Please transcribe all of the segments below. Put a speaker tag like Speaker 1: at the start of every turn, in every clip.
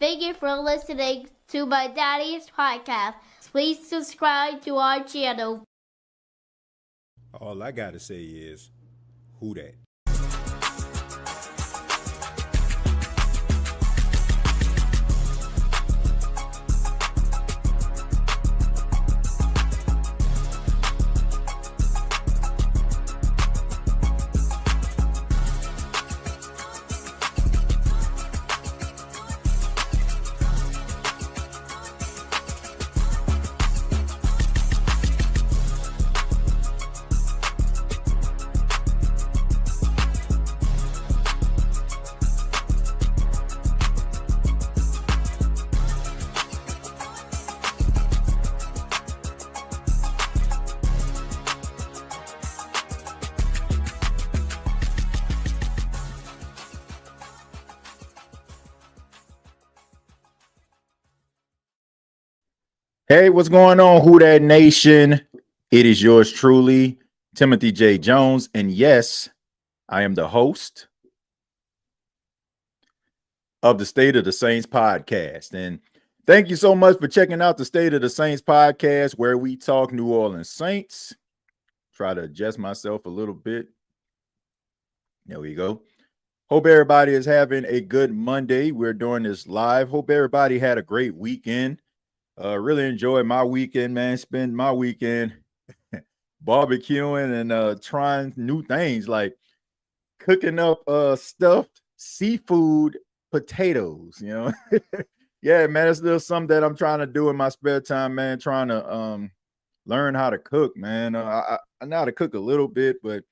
Speaker 1: Thank you for listening to my daddy's podcast. Please subscribe to our channel.
Speaker 2: All I gotta say is, who that? Hey, what's going on, Who That Nation? It is yours truly, Timothy J. Jones. And yes, I am the host of the State of the Saints podcast. And thank you so much for checking out the State of the Saints podcast, where we talk New Orleans Saints. Try to adjust myself a little bit. There we go. Hope everybody is having a good Monday. We're doing this live. Hope everybody had a great weekend. Really enjoyed my weekend, man. Spend my weekend barbecuing and trying new things, like cooking up stuffed seafood potatoes, you know. Yeah, man, it's still something that I'm trying to do in my spare time, man. Trying to learn how to cook, man. I know how to cook a little bit, but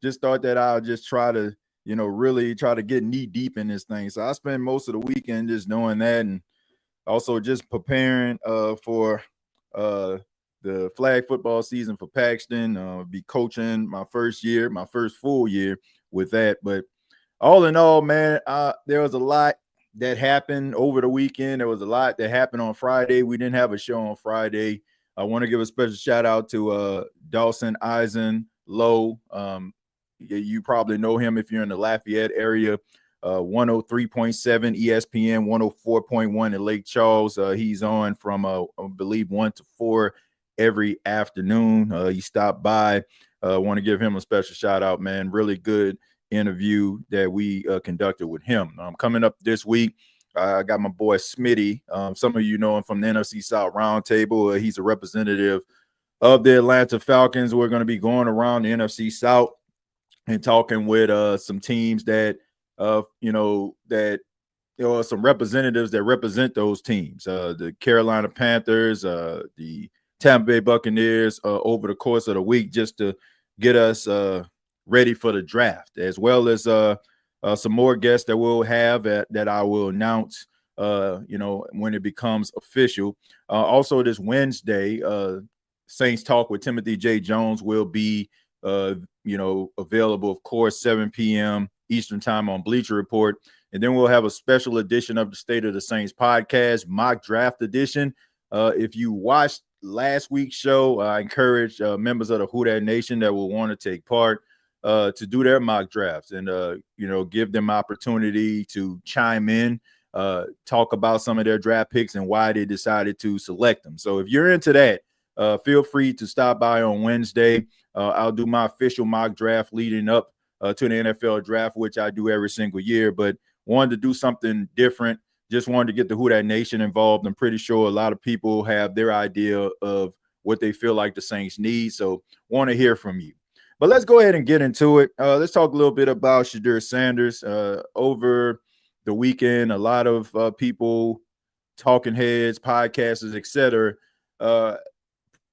Speaker 2: just thought that I'll just try to, really try to get knee deep in this thing. So I spend most of the weekend just doing that, and also just preparing for the flag football season for Paxton. Be coaching my first full year with that. But all in all, man, there was a lot that happened over the weekend. There was a lot that happened on Friday. We didn't have a show on Friday. I want to give a special shout out to Dawson Eisen Lowe. You probably know him if you're in the Lafayette area. 103.7 ESPN, 104.1 in Lake Charles. He's on from, I believe, 1 to 4 every afternoon. He stopped by. Want to give him a special shout out, man. Really good interview that we conducted with him. Coming up this week, I got my boy Smitty. Some of you know him from the NFC South Roundtable. He's a representative of the Atlanta Falcons. We're going to be going around the NFC South and talking with some teams that some representatives that represent those teams, the Carolina Panthers, the Tampa Bay Buccaneers, over the course of the week, just to get us ready for the draft, as well as some more guests that we'll have that I will announce, when it becomes official. Also this Wednesday, Saints Talk with Timothy J. Jones will be, available, of course, 7 p.m. Eastern time on Bleacher Report. And then we'll have a special edition of the State of the Saints podcast, mock draft edition. If you watched last week's show, I encourage members of the Who Dat Nation that will want to take part to do their mock drafts and, give them opportunity to chime in, talk about some of their draft picks and why they decided to select them. So if you're into that, feel free to stop by on Wednesday. I'll do my official mock draft leading up to the NFL draft, which I do every single year, but wanted to do something different. Just wanted to get the Who Dat Nation involved. I'm pretty sure a lot of people have their idea of what they feel like the Saints need, so want to hear from you. But let's go ahead and get into it. Let's talk a little bit about Shedeur Sanders. Over the weekend, a lot of people, talking heads, podcasters, etc.,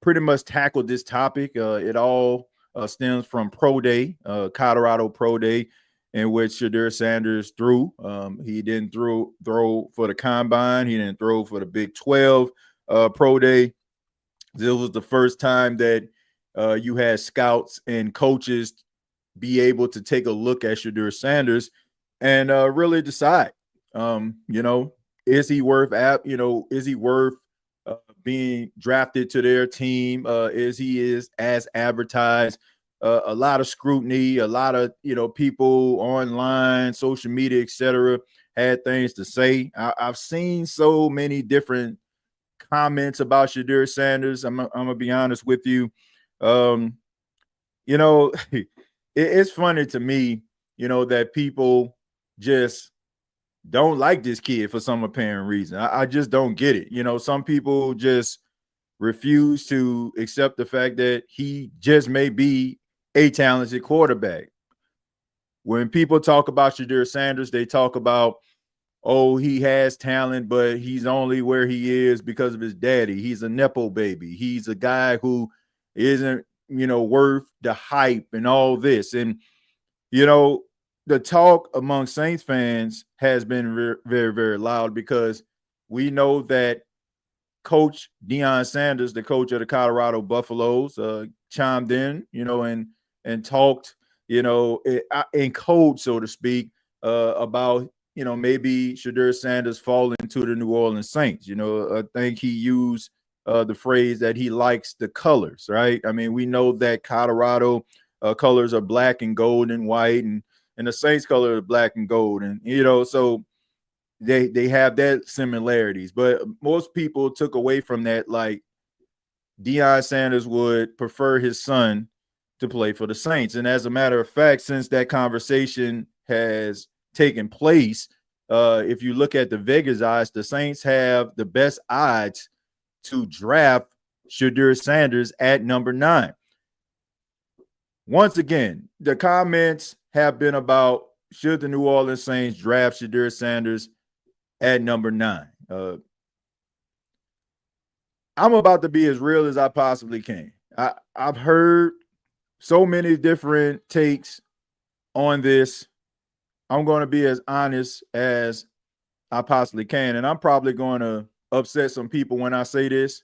Speaker 2: pretty much tackled this topic. It all stems from Pro Day, Colorado Pro Day, in which Shedeur Sanders threw. He didn't throw for the Combine. He didn't throw for the Big 12 Pro Day. This was the first time that you had scouts and coaches be able to take a look at Shedeur Sanders and really decide, is he worth being drafted to their team? Is he as advertised? A lot of scrutiny, a lot of people online, social media, etc., had things to say. I've seen so many different comments about Shedeur Sanders. I'm gonna be honest with you. You know, it's funny to me, you know, that people just don't like this kid for some apparent reason. I just don't get it. You know, some people just refuse to accept the fact that he just may be a talented quarterback. When people talk about Shedeur Sanders, they talk about, oh, he has talent, but he's only where he is because of his daddy. He's a Nepo baby. He's a guy who isn't, you know, worth the hype and all this. And, you know, the talk among Saints fans has been very, very loud because we know that Coach Deion Sanders, the coach of the Colorado Buffaloes, chimed in, you know, and talked, you know, in code, so to speak, about, you know, maybe Shedeur Sanders falling to the New Orleans Saints. You know, I think he used the phrase that he likes the colors, right? I mean, we know that Colorado colors are black and gold and white, and the Saints color is black and gold, and you know, so they have that similarities. But most people took away from that like Deion Sanders would prefer his son to play for the Saints. And as a matter of fact, since that conversation has taken place, if you look at the Vegas odds, the Saints have the best odds to draft Shedeur Sanders at number 9. Once again, the comments have been about should the New Orleans Saints draft Shedeur Sanders at number 9. I'm about to be as real as I possibly can. I've heard so many different takes on this. I'm going to be as honest as I possibly can. And I'm probably going to upset some people when I say this,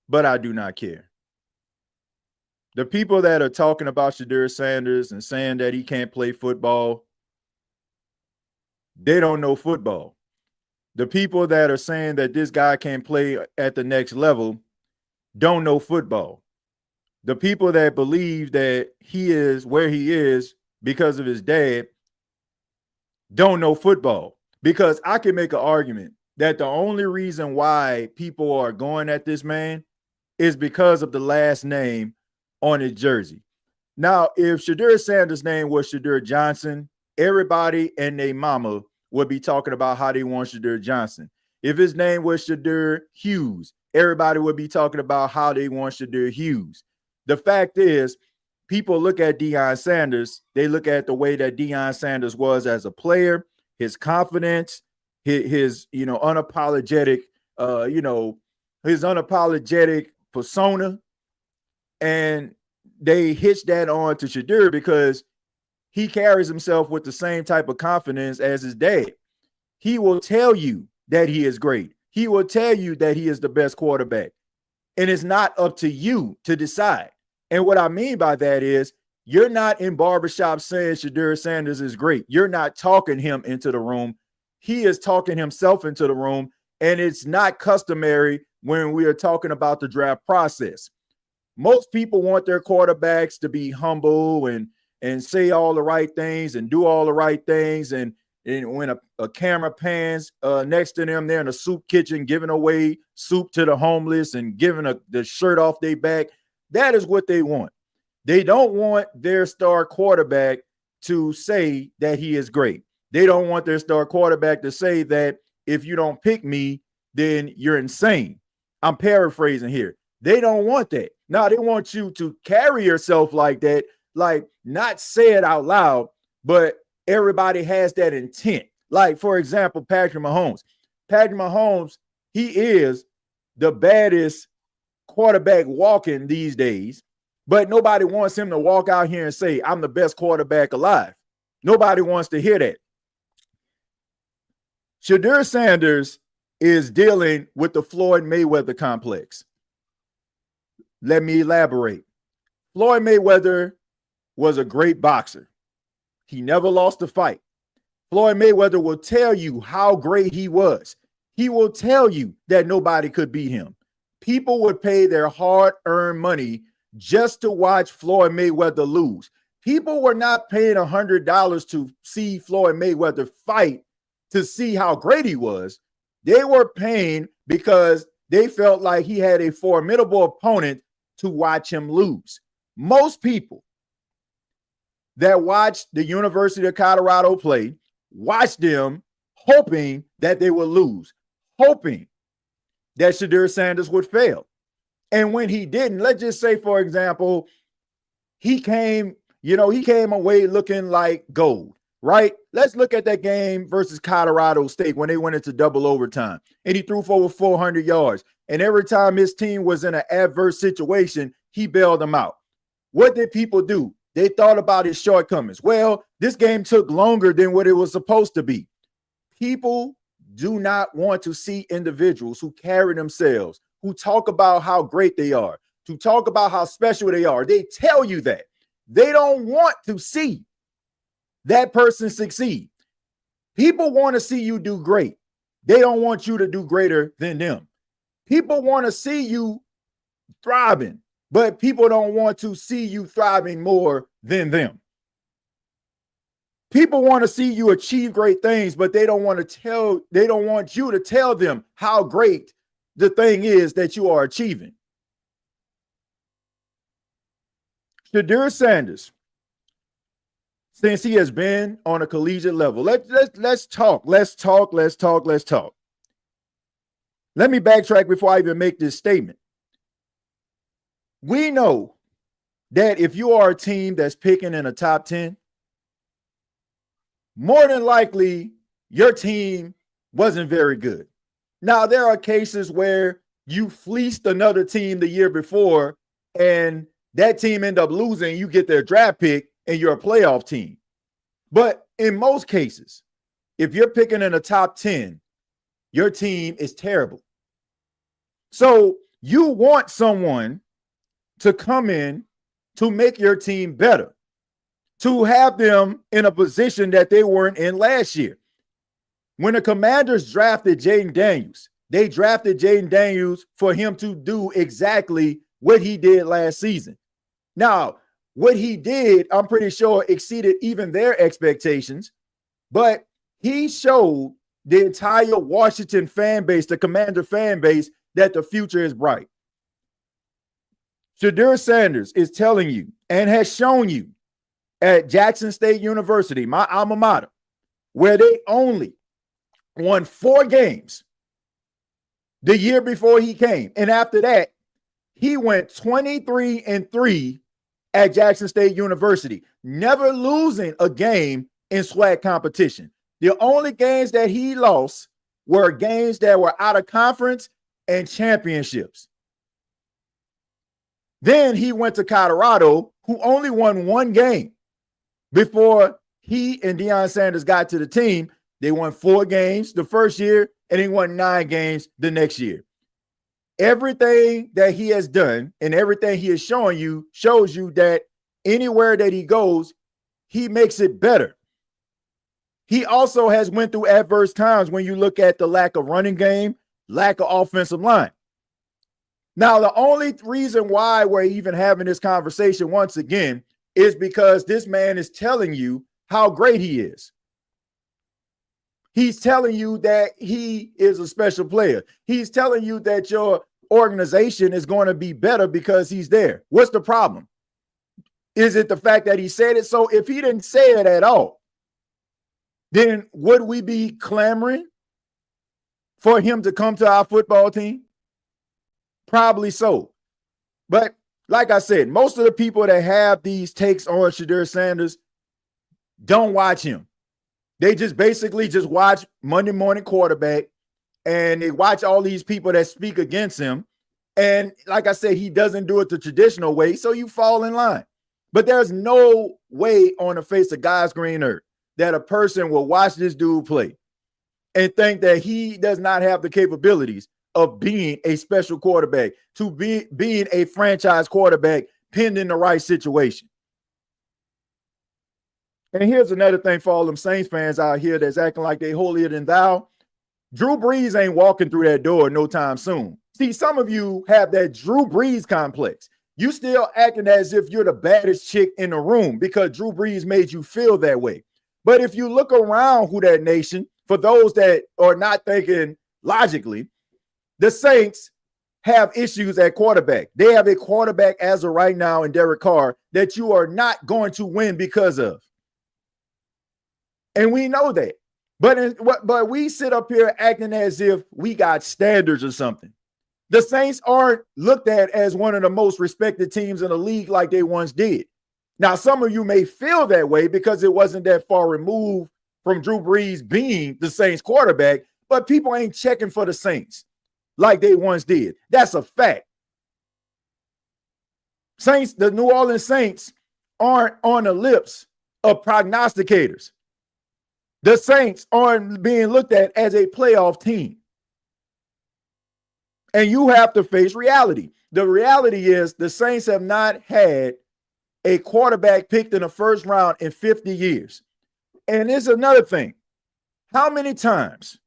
Speaker 2: but I do not care. The people that are talking about Shedeur Sanders and saying that he can't play football, they don't know football. The people that are saying that this guy can't play at the next level don't know football. The people that believe that he is where he is because of his dad don't know football. Because I can make an argument that the only reason why people are going at this man is because of the last name on his jersey. Now, if Shedeur Sanders' name was Shedeur Johnson, everybody and their mama would be talking about how they want Shedeur Johnson. If his name was Shedeur Hughes, everybody would be talking about how they want Shedeur Hughes. The fact is, people look at Deion Sanders, they look at the way that Deion Sanders was as a player, his confidence, his you know, unapologetic, his unapologetic persona, and they hitch that on to Shedeur because he carries himself with the same type of confidence as his dad. He will tell you that he is great. He will tell you that he is the best quarterback. And it's not up to you to decide. And what I mean by that is you're not in barbershop saying Shedeur Sanders is great. You're not talking him into the room. He is talking himself into the room. And it's not customary when we are talking about the draft process. Most people want their quarterbacks to be humble and say all the right things and do all the right things. And when a camera pans next to them, they're in a soup kitchen giving away soup to the homeless and giving the shirt off their back. That is what they want. They don't want their star quarterback to say that he is great. They don't want their star quarterback to say that if you don't pick me, then you're insane. I'm paraphrasing here. They don't want that. Now, they want you to carry yourself like that, like not say it out loud, but everybody has that intent. Like, for example, Patrick Mahomes. Patrick Mahomes, he is the baddest quarterback walking these days, but nobody wants him to walk out here and say, I'm the best quarterback alive. Nobody wants to hear that. Shedeur Sanders is dealing with the Floyd Mayweather complex. Let me elaborate. Floyd Mayweather was a great boxer. He never lost a fight. Floyd Mayweather will tell you how great he was. He will tell you that nobody could beat him. People would pay their hard-earned money just to watch Floyd Mayweather lose. People were not paying $100 to see Floyd Mayweather fight to see how great he was. They were paying because they felt like he had a formidable opponent to watch him lose. Most people that watched the University of Colorado play watched them hoping that they would lose, hoping that Shedeur Sanders would fail. And when he didn't, let's just say, for example, he came away looking like gold, right? Let's look at that game versus Colorado State when they went into double overtime and he threw for over 400 yards. And every time his team was in an adverse situation, he bailed them out. What did people do? They thought about his shortcomings. Well, this game took longer than what it was supposed to be. People do not want to see individuals who carry themselves, who talk about how great they are, to talk about how special they are. They tell you that. They don't want to see that person succeed. People want to see you do great. They don't want you to do greater than them. People want to see you thriving, but people don't want to see you thriving more than them. People want to see you achieve great things, but they don't want you to tell them how great the thing is that you are achieving. Shedeur Sanders, since he has been on a collegiate level, let's talk. Let me backtrack before I even make this statement. We know that if you are a team that's picking in a top 10, more than likely your team wasn't very good. Now, there are cases where you fleeced another team the year before and that team end up losing, you get their draft pick and you're a playoff team. But in most cases, if you're picking in a top 10, your team is terrible. So you want someone to come in to make your team better, to have them in a position that they weren't in last year. When the Commanders drafted Jaden Daniels, they drafted Jaden Daniels for him to do exactly what he did last season. Now, what he did, I'm pretty sure, exceeded even their expectations, but he showed the entire Washington fan base, the Commander fan base, that the future is bright. Shedeur Sanders is telling you and has shown you at Jackson State University, my alma mater, where they only won 4 games the year before he came. And after that, he went 23-3 at Jackson State University, never losing a game in SWAC competition. The only games that he lost were games that were out of conference and championships. Then he went to Colorado, who only won 1 game before he and Deion Sanders got to the team. They won 4 games the first year, and he won 9 games the next year. Everything that he has done and everything he is showing you shows you that anywhere that he goes, he makes it better. He also has went through adverse times when you look at the lack of running game, lack of offensive line. Now, the only reason why we're even having this conversation once again is because this man is telling you how great he is. He's telling you that he is a special player. He's telling you that your organization is going to be better because he's there. What's the problem? Is it the fact that he said it? So if he didn't say it at all, then would we be clamoring for him to come to our football team? Probably so. But like I said, most of the people that have these takes on Shedeur Sanders don't watch him. They just basically just watch Monday Morning Quarterback and they watch all these people that speak against him. And like I said, he doesn't do it the traditional way, so you fall in line. But there's no way on the face of God's green earth that a person will watch this dude play and think that he does not have the capabilities of being a special quarterback, to being a franchise quarterback pinned in the right situation. And here's another thing for all them Saints fans out here that's acting like they holier than thou. Drew Brees ain't walking through that door no time soon. See, some of you have that Drew Brees complex. You still acting as if you're the baddest chick in the room because Drew Brees made you feel that way. But if you look around who that nation, for those that are not thinking logically, the Saints have issues at quarterback. They have a quarterback as of right now in Derek Carr that you are not going to win because of. And we know that. But we sit up here acting as if we got standards or something. The Saints aren't looked at as one of the most respected teams in the league like they once did. Now, some of you may feel that way because it wasn't that far removed from Drew Brees being the Saints quarterback, but people ain't checking for the Saints like they once did. That's a fact. Saints, the New Orleans Saints aren't on the lips of prognosticators. The Saints aren't being looked at as a playoff team. And you have to face reality. The reality is the Saints have not had a quarterback picked in the first round in 50 years. And there's another thing. How many times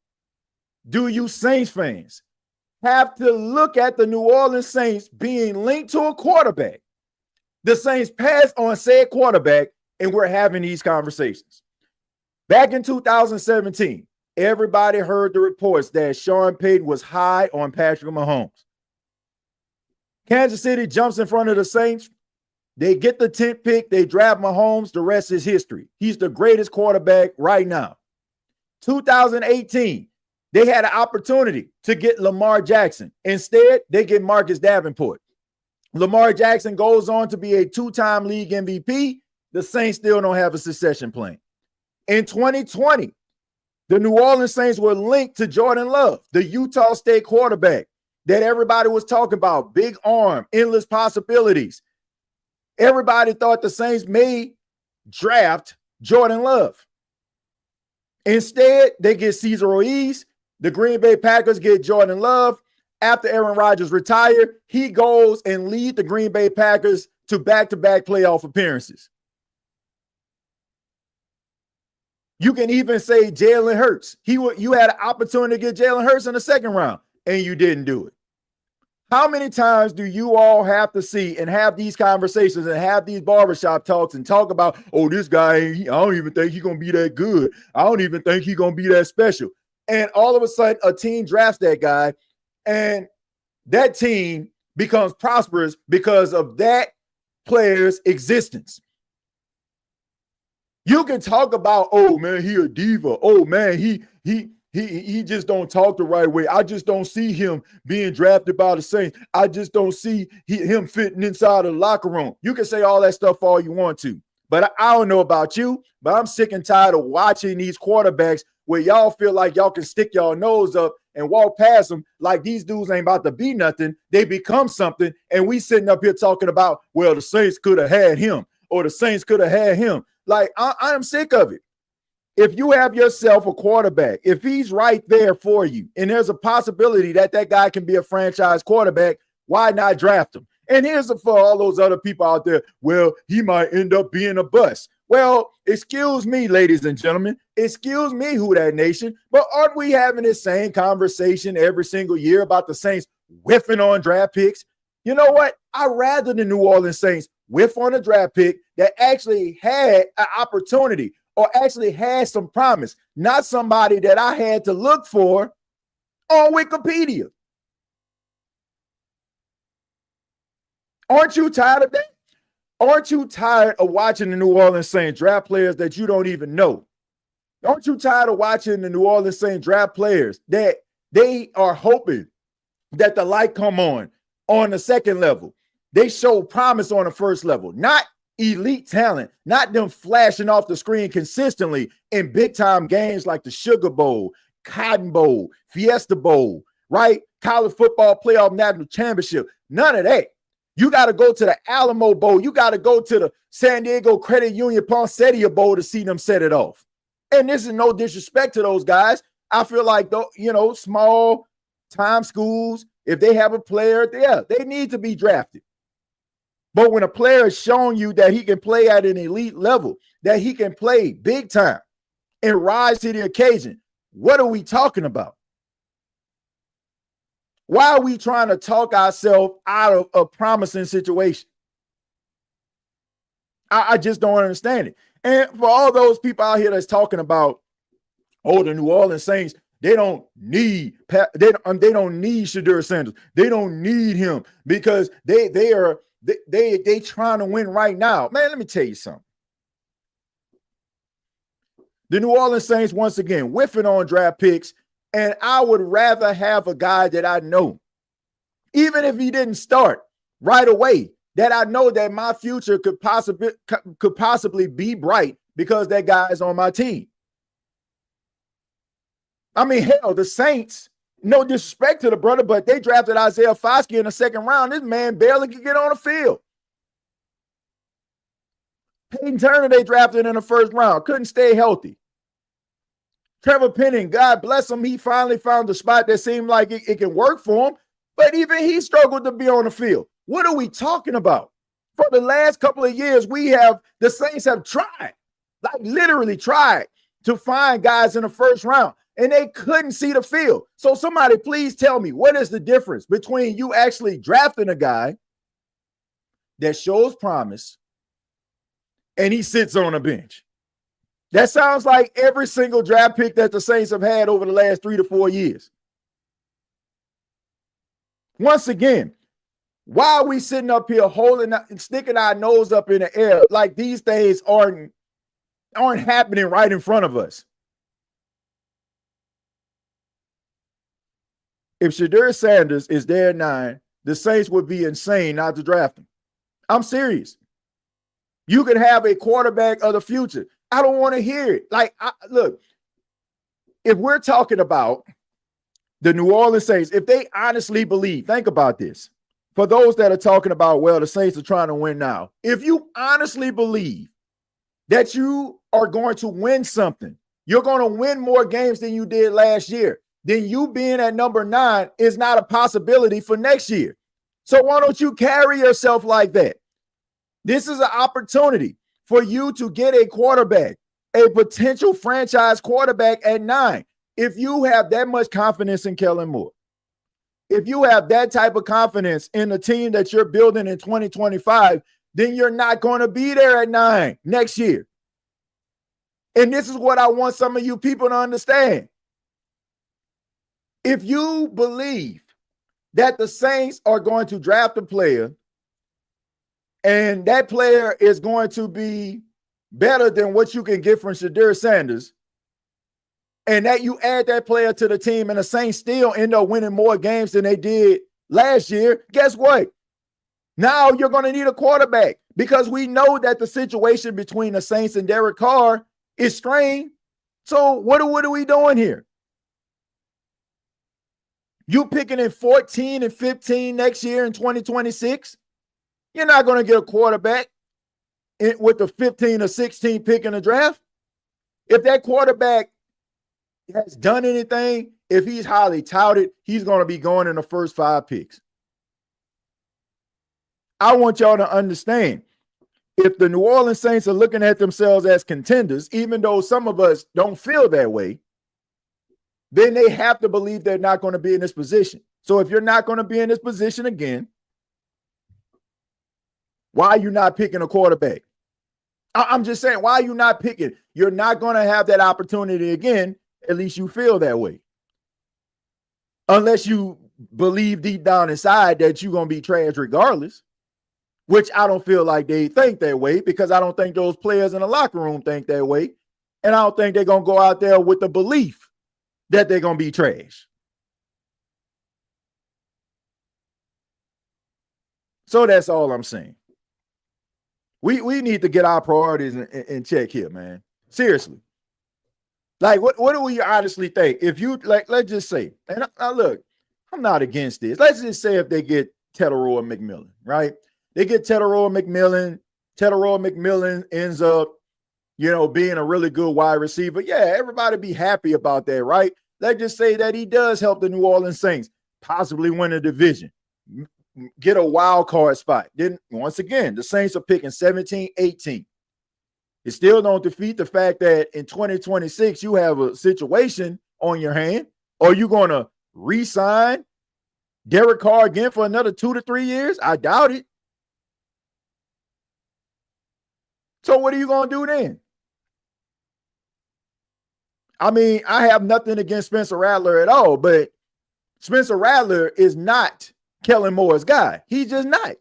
Speaker 2: do you Saints fans have to look at the New Orleans Saints being linked to a quarterback? The Saints pass on said quarterback, and we're having these conversations. Back in 2017, everybody heard the reports that Sean Payton was high on Patrick Mahomes. Kansas City jumps in front of the Saints. They get the 10th pick. They draft Mahomes. The rest is history. He's the greatest quarterback right now. 2018, they had an opportunity to get Lamar Jackson. Instead, they get Marcus Davenport. Lamar Jackson goes on to be a two-time league MVP. The Saints still don't have a succession plan. In 2020, the New Orleans Saints were linked to Jordan Love, the Utah State quarterback that everybody was talking about. Big arm, endless possibilities. Everybody thought the Saints may draft Jordan Love. Instead, they get Cesar Ruiz. The Green Bay Packers get Jordan Love. After Aaron Rodgers retired, he goes and leads the Green Bay Packers to back-to-back playoff appearances. You can even say Jalen Hurts. You had an opportunity to get Jalen Hurts in the second round, and you didn't do it. How many times do you all have to see and have these conversations and have these barbershop talks and talk about, oh, this guy, I don't even think he's going to be that good. I don't even think he's going to be that special. And all of a sudden, a team drafts that guy, and that team becomes prosperous because of that player's existence. You can talk about, oh, man, he a diva. Oh, man, he just don't talk the right way. I just don't see him being drafted by the Saints. I just don't see him fitting inside the locker room. You can say all that stuff all you want to, but I don't know about you, but I'm sick and tired of watching these quarterbacks where y'all feel like y'all can stick y'all nose up and walk past them like these dudes ain't about to be nothing. They become something, and we sitting up here talking about, well, the Saints could have had him or the Saints could have had him. Like, I'm sick of it. If you have yourself a quarterback, if he's right there for you, and there's a possibility that that guy can be a franchise quarterback, why not draft him? And here's for all those other people out there, well, he might end up being a bust. Well, excuse me, ladies and gentlemen, excuse me, Who Dat Nation, but aren't we having this same conversation every single year about the Saints whiffing on draft picks? You know what? I'd rather the New Orleans Saints whiff on a draft pick that actually had an opportunity or actually had some promise, not somebody that I had to look for on Wikipedia. Aren't you tired of that? Aren't you tired of watching the New Orleans Saints draft players that you don't even know? Aren't you tired of watching the New Orleans Saints draft players that they are hoping that the light come on the second level? They show promise on the first level, not elite talent, not them flashing off the screen consistently in big time games like the Sugar Bowl, Cotton Bowl, Fiesta Bowl, right? College football playoff national championship. None of that. You got to go to the Alamo Bowl. You got to go to the San Diego Credit Union Poinsettia Bowl to see them set it off. And this is no disrespect to those guys. I feel like, small time schools, if they have a player, they need to be drafted. But when a player is showing you that he can play at an elite level, that he can play big time and rise to the occasion, what are we talking about? Why are we trying to talk ourselves out of a promising situation? I just don't understand it. And for all those people out here that's talking about, Oh, the New Orleans Saints, they don't need Shedeur Sanders. They don't need him because they trying to win right now. Man, let me tell you something. The New Orleans Saints, once again, whiffing on draft picks, and I would rather have a guy that I know, even if he didn't start right away, that I know that my future could possibly be bright because that guy is on my team. I mean, hell, the Saints, no disrespect to the brother, but they drafted Isaiah Foskey in the second round. This man barely could get on the field. Peyton Turner, they drafted in the first round, couldn't stay healthy. Trevor Penning, God bless him, he finally found a spot that seemed like it can work for him, but even he struggled to be on the field. What are we talking about? For the last couple of years, the Saints have tried, like literally tried to find guys in the first round, and they couldn't see the field. So somebody please tell me, what is the difference between you actually drafting a guy that shows promise and he sits on a bench? That sounds like every single draft pick that the Saints have had over the last 3 to 4 years. Once again, why are we sitting up here sticking our nose up in the air like these things aren't happening right in front of us? If Shedeur Sanders is there at 9, the Saints would be insane not to draft him. I'm serious. You could have a quarterback of the future. I don't want to hear it. Look, if we're talking about the New Orleans Saints, if they honestly believe, think about this. For those that are talking about, well, the Saints are trying to win now. If you honestly believe that you are going to win something, you're going to win more games than you did last year, then you being at number 9 is not a possibility for next year. So why don't you carry yourself like that? This is an opportunity for you to get a quarterback, a potential franchise quarterback at 9. If you have that much confidence in Kellen Moore, if you have that type of confidence in the team that you're building in 2025, then you're not going to be there at 9 next year. And this is what I want some of you people to understand. If you believe that the Saints are going to draft a player and that player is going to be better than what you can get from Shedeur Sanders, and that you add that player to the team and the Saints still end up winning more games than they did last year, guess what? Now you're going to need a quarterback because we know that the situation between the Saints and Derek Carr is strained. So what are we doing here? You picking in 14 and 15 next year in 2026? You're not going to get a quarterback with the 15 or 16 pick in the draft. If that quarterback has done anything, if he's highly touted, he's going to be going in the first 5 picks. I want y'all to understand, if the New Orleans Saints are looking at themselves as contenders, even though some of us don't feel that way, then they have to believe they're not going to be in this position. So if you're not going to be in this position again, why are you not picking a quarterback? I'm just saying, why are you not picking? You're not going to have that opportunity again. At least you feel that way. Unless you believe deep down inside that you're going to be trash regardless, which I don't feel like they think that way, because I don't think those players in the locker room think that way. And I don't think they're going to go out there with the belief that they're going to be trash. So that's all I'm saying. We need to get our priorities in check here, man. Seriously. Like, what do we honestly think? If you, like, let's just say, and look, I'm not against this. Let's just say if they get Shedeur McMillan, right? They get Shedeur McMillan. Shedeur McMillan ends up, being a really good wide receiver. Yeah, everybody be happy about that, right? Let's just say that he does help the New Orleans Saints possibly win a division, get a wild card spot. Then, once again, the Saints are picking 17, 18. It still don't defeat the fact that in 2026, you have a situation on your hand. Are you going to re-sign Derek Carr again for another 2 to 3 years? I doubt it. So what are you going to do then? I mean, I have nothing against Spencer Rattler at all, but Spencer Rattler is not Kellen Moore's guy. He's just not.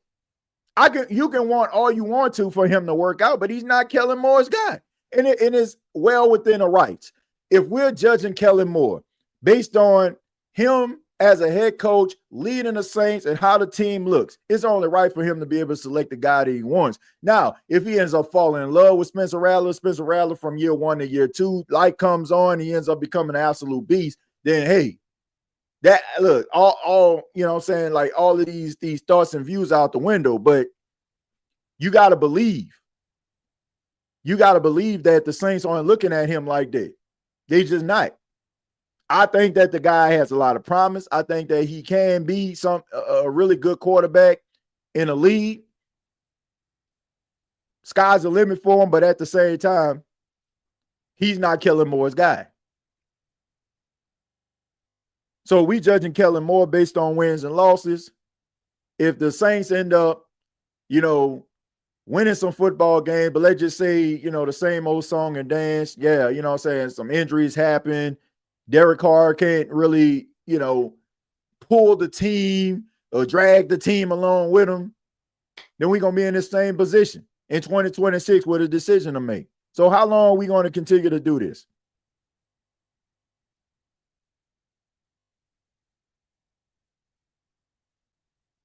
Speaker 2: You can want all you want to for him to work out, but he's not Kellen Moore's guy. And it is well within the rights. If we're judging Kellen Moore based on him as a head coach leading the Saints and how the team looks, it's only right for him to be able to select the guy that he wants. Now, if he ends up falling in love with Spencer Rattler from year 1 to year 2, light comes on, he ends up becoming an absolute beast, then hey, that look, all you know what I'm saying, like all of these thoughts and views out the window, but you got to believe. You got to believe that the Saints aren't looking at him like that. They just not. I think that the guy has a lot of promise. I think that he can be a really good quarterback in the league. Sky's the limit for him, but at the same time, he's not Kellen Moore's guy. So we judging Kellen Moore based on wins and losses. If the Saints end up, winning some football games, but let's just say, the same old song and dance. Yeah, you know what I'm saying? Some injuries happen. Derek Carr can't really, pull the team or drag the team along with him. Then we're going to be in the same position in 2026 with a decision to make. So how long are we going to continue to do this?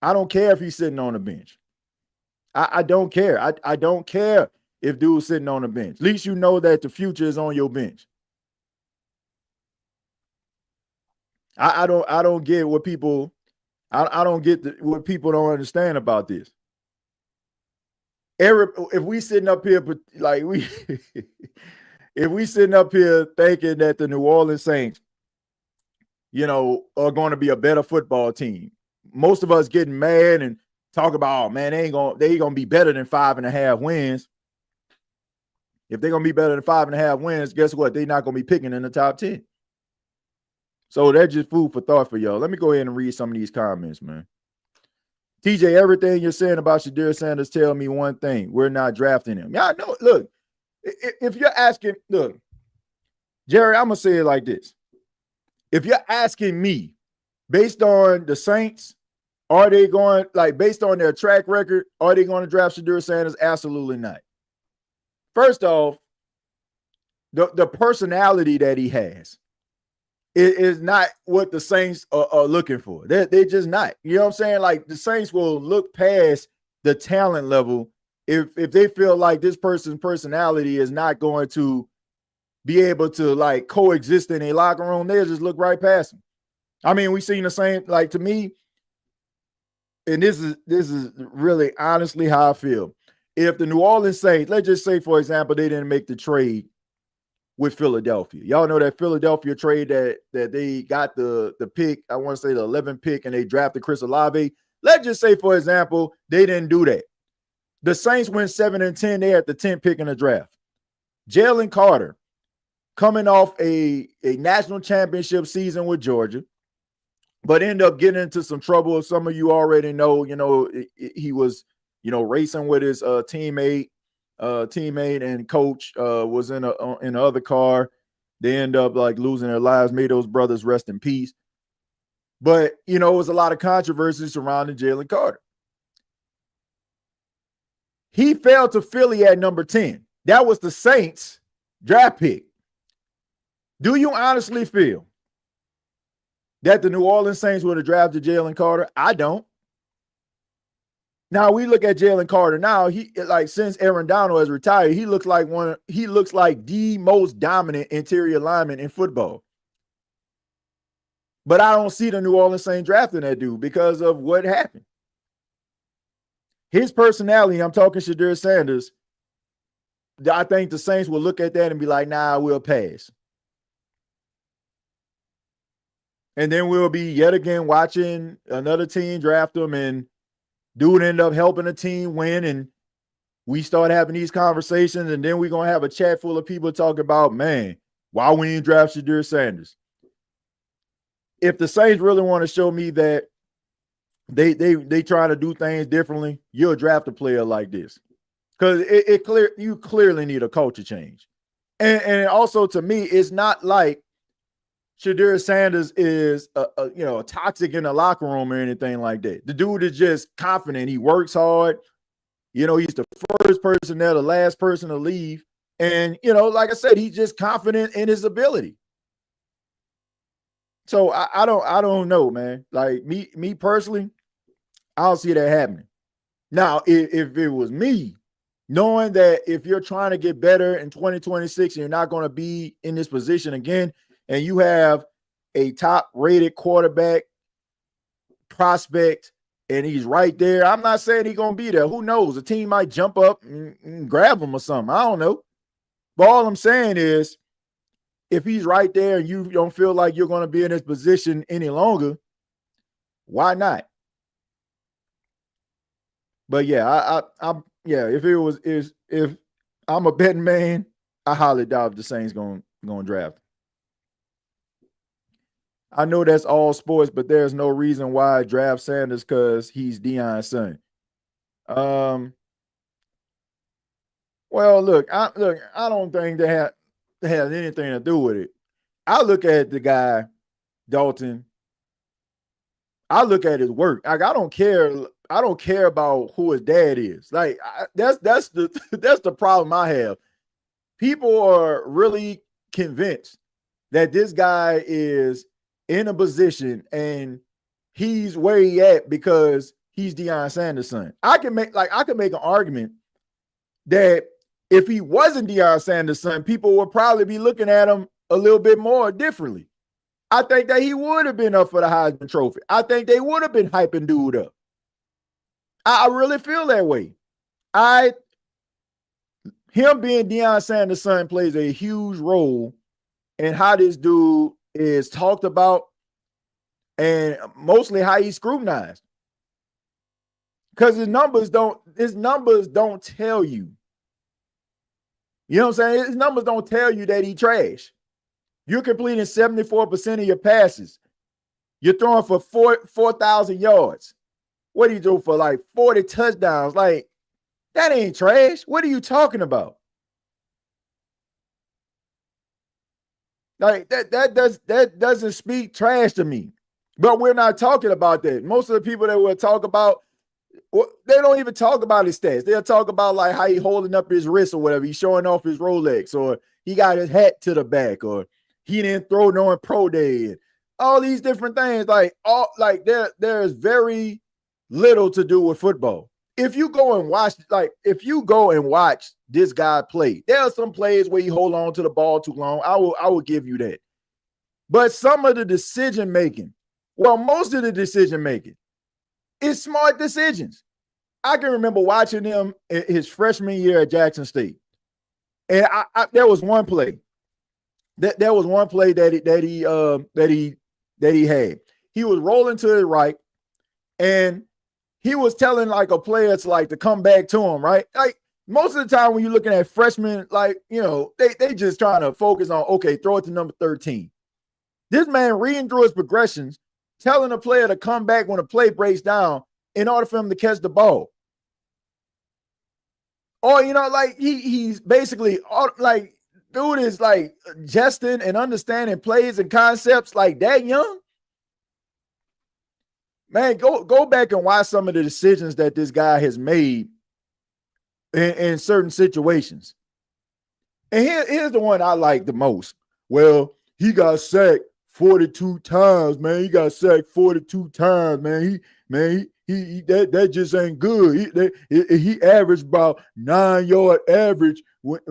Speaker 2: I don't care if he's sitting on the bench. I don't care. I don't care if dude's sitting on the bench. At least you know that the future is on your bench. I don't get what people I don't get what people don't understand about this. If we sitting up here like if we sitting up here thinking that the New Orleans Saints, are going to be a better football team, most of us getting mad and talk about, oh man, they ain't gonna be better than 5.5 wins. If they're gonna be better than 5.5 wins, guess what? They're not gonna be picking in the top 10. So that's just food for thought for y'all. Let me go ahead and read some of these comments, man. TJ, everything you're saying about Shedeur Sanders tell me one thing: we're not drafting him. Yeah, I know. Look, if you're asking, look, Jerry, I'm gonna say it like this: if you're asking me, based on the Saints, are they going, based on their track record, are they going to draft Shedeur Sanders? Absolutely not. First off, the personality that he has is not what the Saints are looking for. They're just not. You know what I'm saying? Like, the Saints will look past the talent level if they feel like this person's personality is not going to be able to, coexist in a locker room. They'll just look right past him. I mean, we've seen the same, to me, and this is really honestly how I feel. If the New Orleans Saints, let's just say, for example, they didn't make the trade with Philadelphia. Y'all know that Philadelphia trade that they got the pick, I want to say the 11th pick, and they drafted Chris Olave. Let's just say, for example, they didn't do that. The Saints went 7-10. They had the 10th pick in the draft. Jalen Carter, coming off a national championship season with Georgia, but end up getting into some trouble. Some of you already know, he was, racing with his teammate and coach, was in the other car. They end up losing their lives. May those brothers rest in peace. But, it was a lot of controversy surrounding Jalen Carter. He fell to Philly at number 10. That was the Saints draft pick. Do you honestly feel that the New Orleans Saints would have drafted Jalen Carter? I don't. Now we look at Jalen Carter now. He, since Aaron Donald has retired, he looks like the most dominant interior lineman in football. But I don't see the New Orleans Saints drafting that dude because of what happened. His personality, I'm talking Shedeur Sanders, I think the Saints will look at that and be like, nah, we'll pass. And then we'll be yet again watching another team draft him, and dude end up helping a team win, and we start having these conversations, and then we're going to have a chat full of people talking about, man, why we didn't draft Shedeur Sanders? If the Saints really want to show me that they trying to do things differently, you'll draft a player like this. Because you clearly need a culture change. And also to me, it's not like Shedeur Sanders is toxic in the locker room or anything like that. The dude is just confident. He works hard. He's the first person there, the last person to leave. And, like I said, he's just confident in his ability. So I don't know, man. Like me personally, I don't see that happening. Now, if it was me, knowing that if you're trying to get better in 2026 and you're not going to be in this position again, and you have a top-rated quarterback prospect, and he's right there, I'm not saying he's going to be there. Who knows? A team might jump up and grab him or something. I don't know. But all I'm saying is, if he's right there and you don't feel like you're going to be in this position any longer, why not? But yeah, if I'm a betting man, I highly doubt if the Saints going to draft. I know that's all sports, but there's no reason why I draft Sanders because he's Deion's son. Well, look, I don't think that has anything to do with it. I look at the guy, Dalton. I look at his work. Like, I don't care about who his dad is. Like, that's the problem I have. People are really convinced that this guy is in a position and he's where he at because he's Deion Sanders' son. I can make an argument that if he wasn't Deion Sanders' son, people would probably be looking at him a little bit more differently. I think that he would have been up for the Heisman Trophy. I think they would have been hyping dude up. I really feel that way. Him being Deion Sanders' son plays a huge role in how this dude is talked about and mostly how he's scrutinized. Because his numbers don't tell you. You know what I'm saying? His numbers don't tell you that he trash. You're completing 74% of your passes. You're throwing for 4,000 yards. What do you do for like 40 touchdowns? Like, that ain't trash. What are you talking about? Like, that doesn't speak trash to me. But we're not talking about that. Most of the people that we'll talk about, they don't even talk about his stats. They'll talk about like how he's holding up his wrist or whatever. He's showing off his Rolex, or he got his hat to the back, or he didn't throw no pro day. All these different things. There's very little to do with football. If you go and watch this guy play, there are some plays where he hold on to the ball too long. I will give you that. But some of the decision making, most of the decision making is smart decisions. I can remember watching him his freshman year at Jackson State, and there was one play. There was one play that he had. He was rolling to his right, and he was telling like a player to come back to him, right? Like, most of the time when you're looking at freshmen, they just trying to focus on, okay, throw it to number 13. This man reading through his progressions, telling a player to come back when a play breaks down in order for him to catch the ball. Or, he's basically dude is like jesting and understanding plays and concepts like that young. Man, go back and watch some of the decisions that this guy has made in certain situations. And here's the one I like the most. Well, he got sacked 42 times, man. He got sacked 42 times, man. That just ain't good. He averaged about 9-yard average.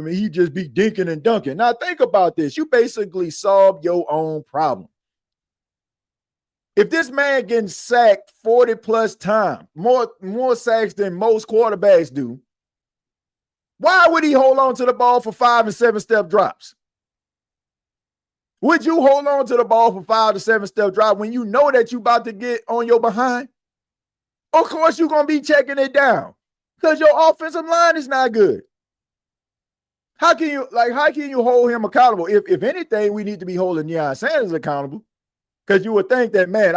Speaker 2: He just be dinking and dunking. Now think about this. You basically solved your own problem. If this man getting sacked 40 plus times, more sacks than most quarterbacks do, why would he hold on to the ball for 5 and 7 step drops? Would you hold on to the ball for 5 to 7 step drop when you know that you about to get on your behind? Of course, you're going to be checking it down because your offensive line is not good. How can you hold him accountable? If anything, we need to be holding Deion Sanders accountable. Because you would think that, man,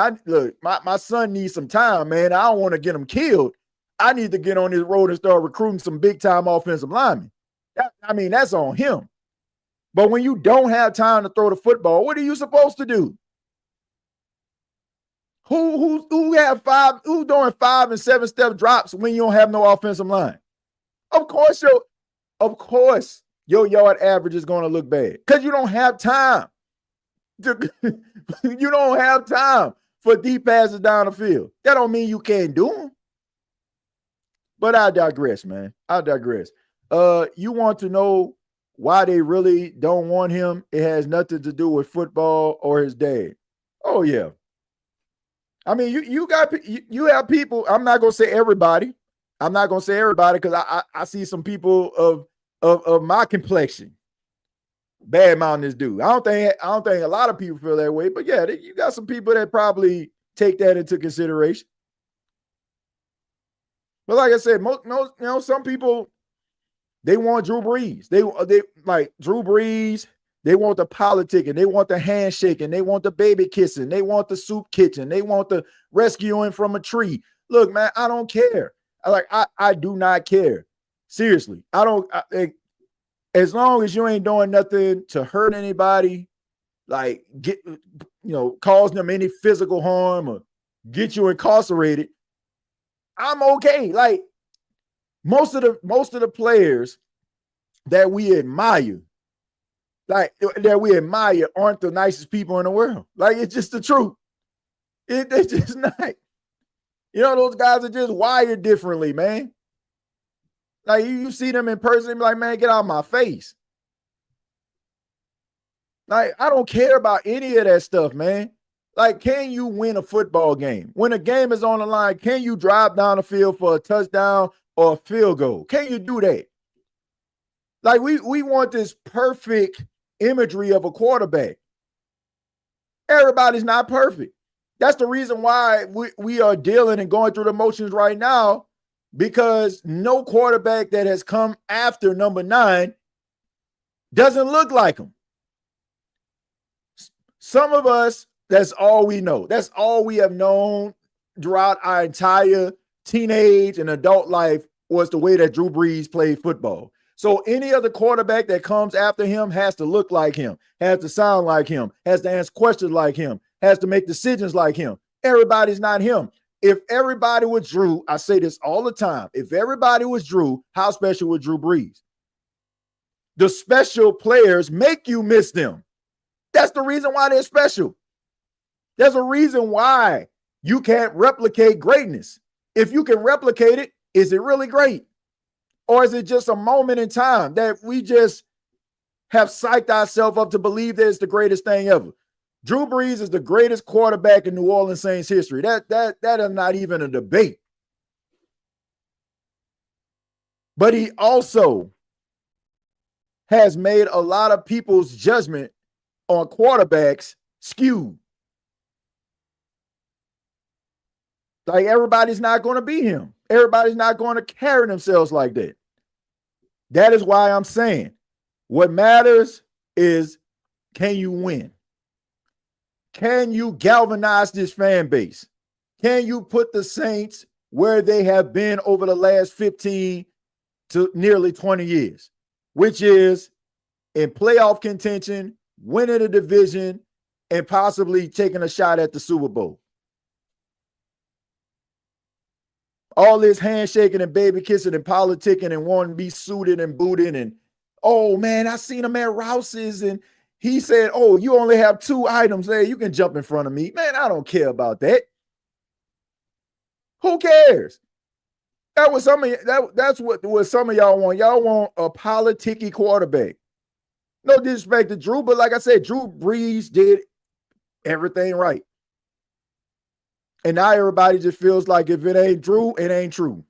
Speaker 2: my son needs some time, man. I don't want to get him killed. I need to get on this road and start recruiting some big-time offensive linemen. That's on him. But when you don't have time to throw the football, what are you supposed to do? Who's doing 5 and 7 step drops when you don't have no offensive line? Of course, your yard average is going to look bad because you don't have time. You don't have time for deep passes down the field. That don't mean you can't do them. But I digress, man. I digress. You want to know why they really don't want him? It has nothing to do with football or his dad. Oh yeah. I mean, you have people. I'm not gonna say everybody. I'm not gonna say everybody because I see some people of my complexion bad mouthing this dude. I don't think a lot of people feel that way, but yeah, you got some people that probably take that into consideration. But like I said, some people, they want Drew Brees. They like Drew Brees. They want the politicking. They want the handshaking. They want the baby kissing. They want the soup kitchen. They want the rescuing from a tree. Look, man, I don't care. I do not care. Seriously, as long as you ain't doing nothing to hurt anybody, like cause them any physical harm or get you incarcerated, I'm okay. Like most of the players that we admire, aren't the nicest people in the world. Like, it's just the truth. They're just not. Those guys are just wired differently, man. Like, you see them in person and be like, man, get out of my face. Like, I don't care about any of that stuff, man. Like, can you win a football game? When a game is on the line, can you drive down the field for a touchdown or a field goal? Can you do that? Like, we want this perfect imagery of a quarterback. Everybody's not perfect. That's the reason why we are dealing and going through the motions right now, because no quarterback that has come after number 9 doesn't look like him. Some of us, that's all we know. That's all we have known throughout our entire teenage and adult life, was the way that Drew Brees played football. So any other quarterback that comes after him has to look like him, has to sound like him, has to answer questions like him, has to make decisions like him. Everybody's not him. If everybody was Drew, I say this all the time, if everybody was Drew, how special was Drew Brees? The special players make you miss them. That's the reason why they're special. There's a reason why you can't replicate greatness. If you can replicate it, is it really great? Or is it just a moment in time that we just have psyched ourselves up to believe that it's the greatest thing ever? Drew Brees is the greatest quarterback in New Orleans Saints history. That is not even a debate. But he also has made a lot of people's judgment on quarterbacks skewed. Like, everybody's not going to be him. Everybody's not going to carry themselves like that. That is why I'm saying what matters is, can you win? Can you galvanize this fan base? Can you put the Saints where they have been over the last 15 to nearly 20 years, which is in playoff contention, winning a division, and possibly taking a shot at the Super Bowl? All this handshaking and baby kissing and politicking and wanting to be suited and booted, and, oh man, I seen him at Rouse's and he said, oh, you only have 2 items there. You can jump in front of me. Man, I don't care about that. Who cares? That's what some of y'all want. Y'all want a politicky quarterback. No disrespect to Drew, but like I said, Drew Brees did everything right. And now everybody just feels like if it ain't Drew, it ain't true.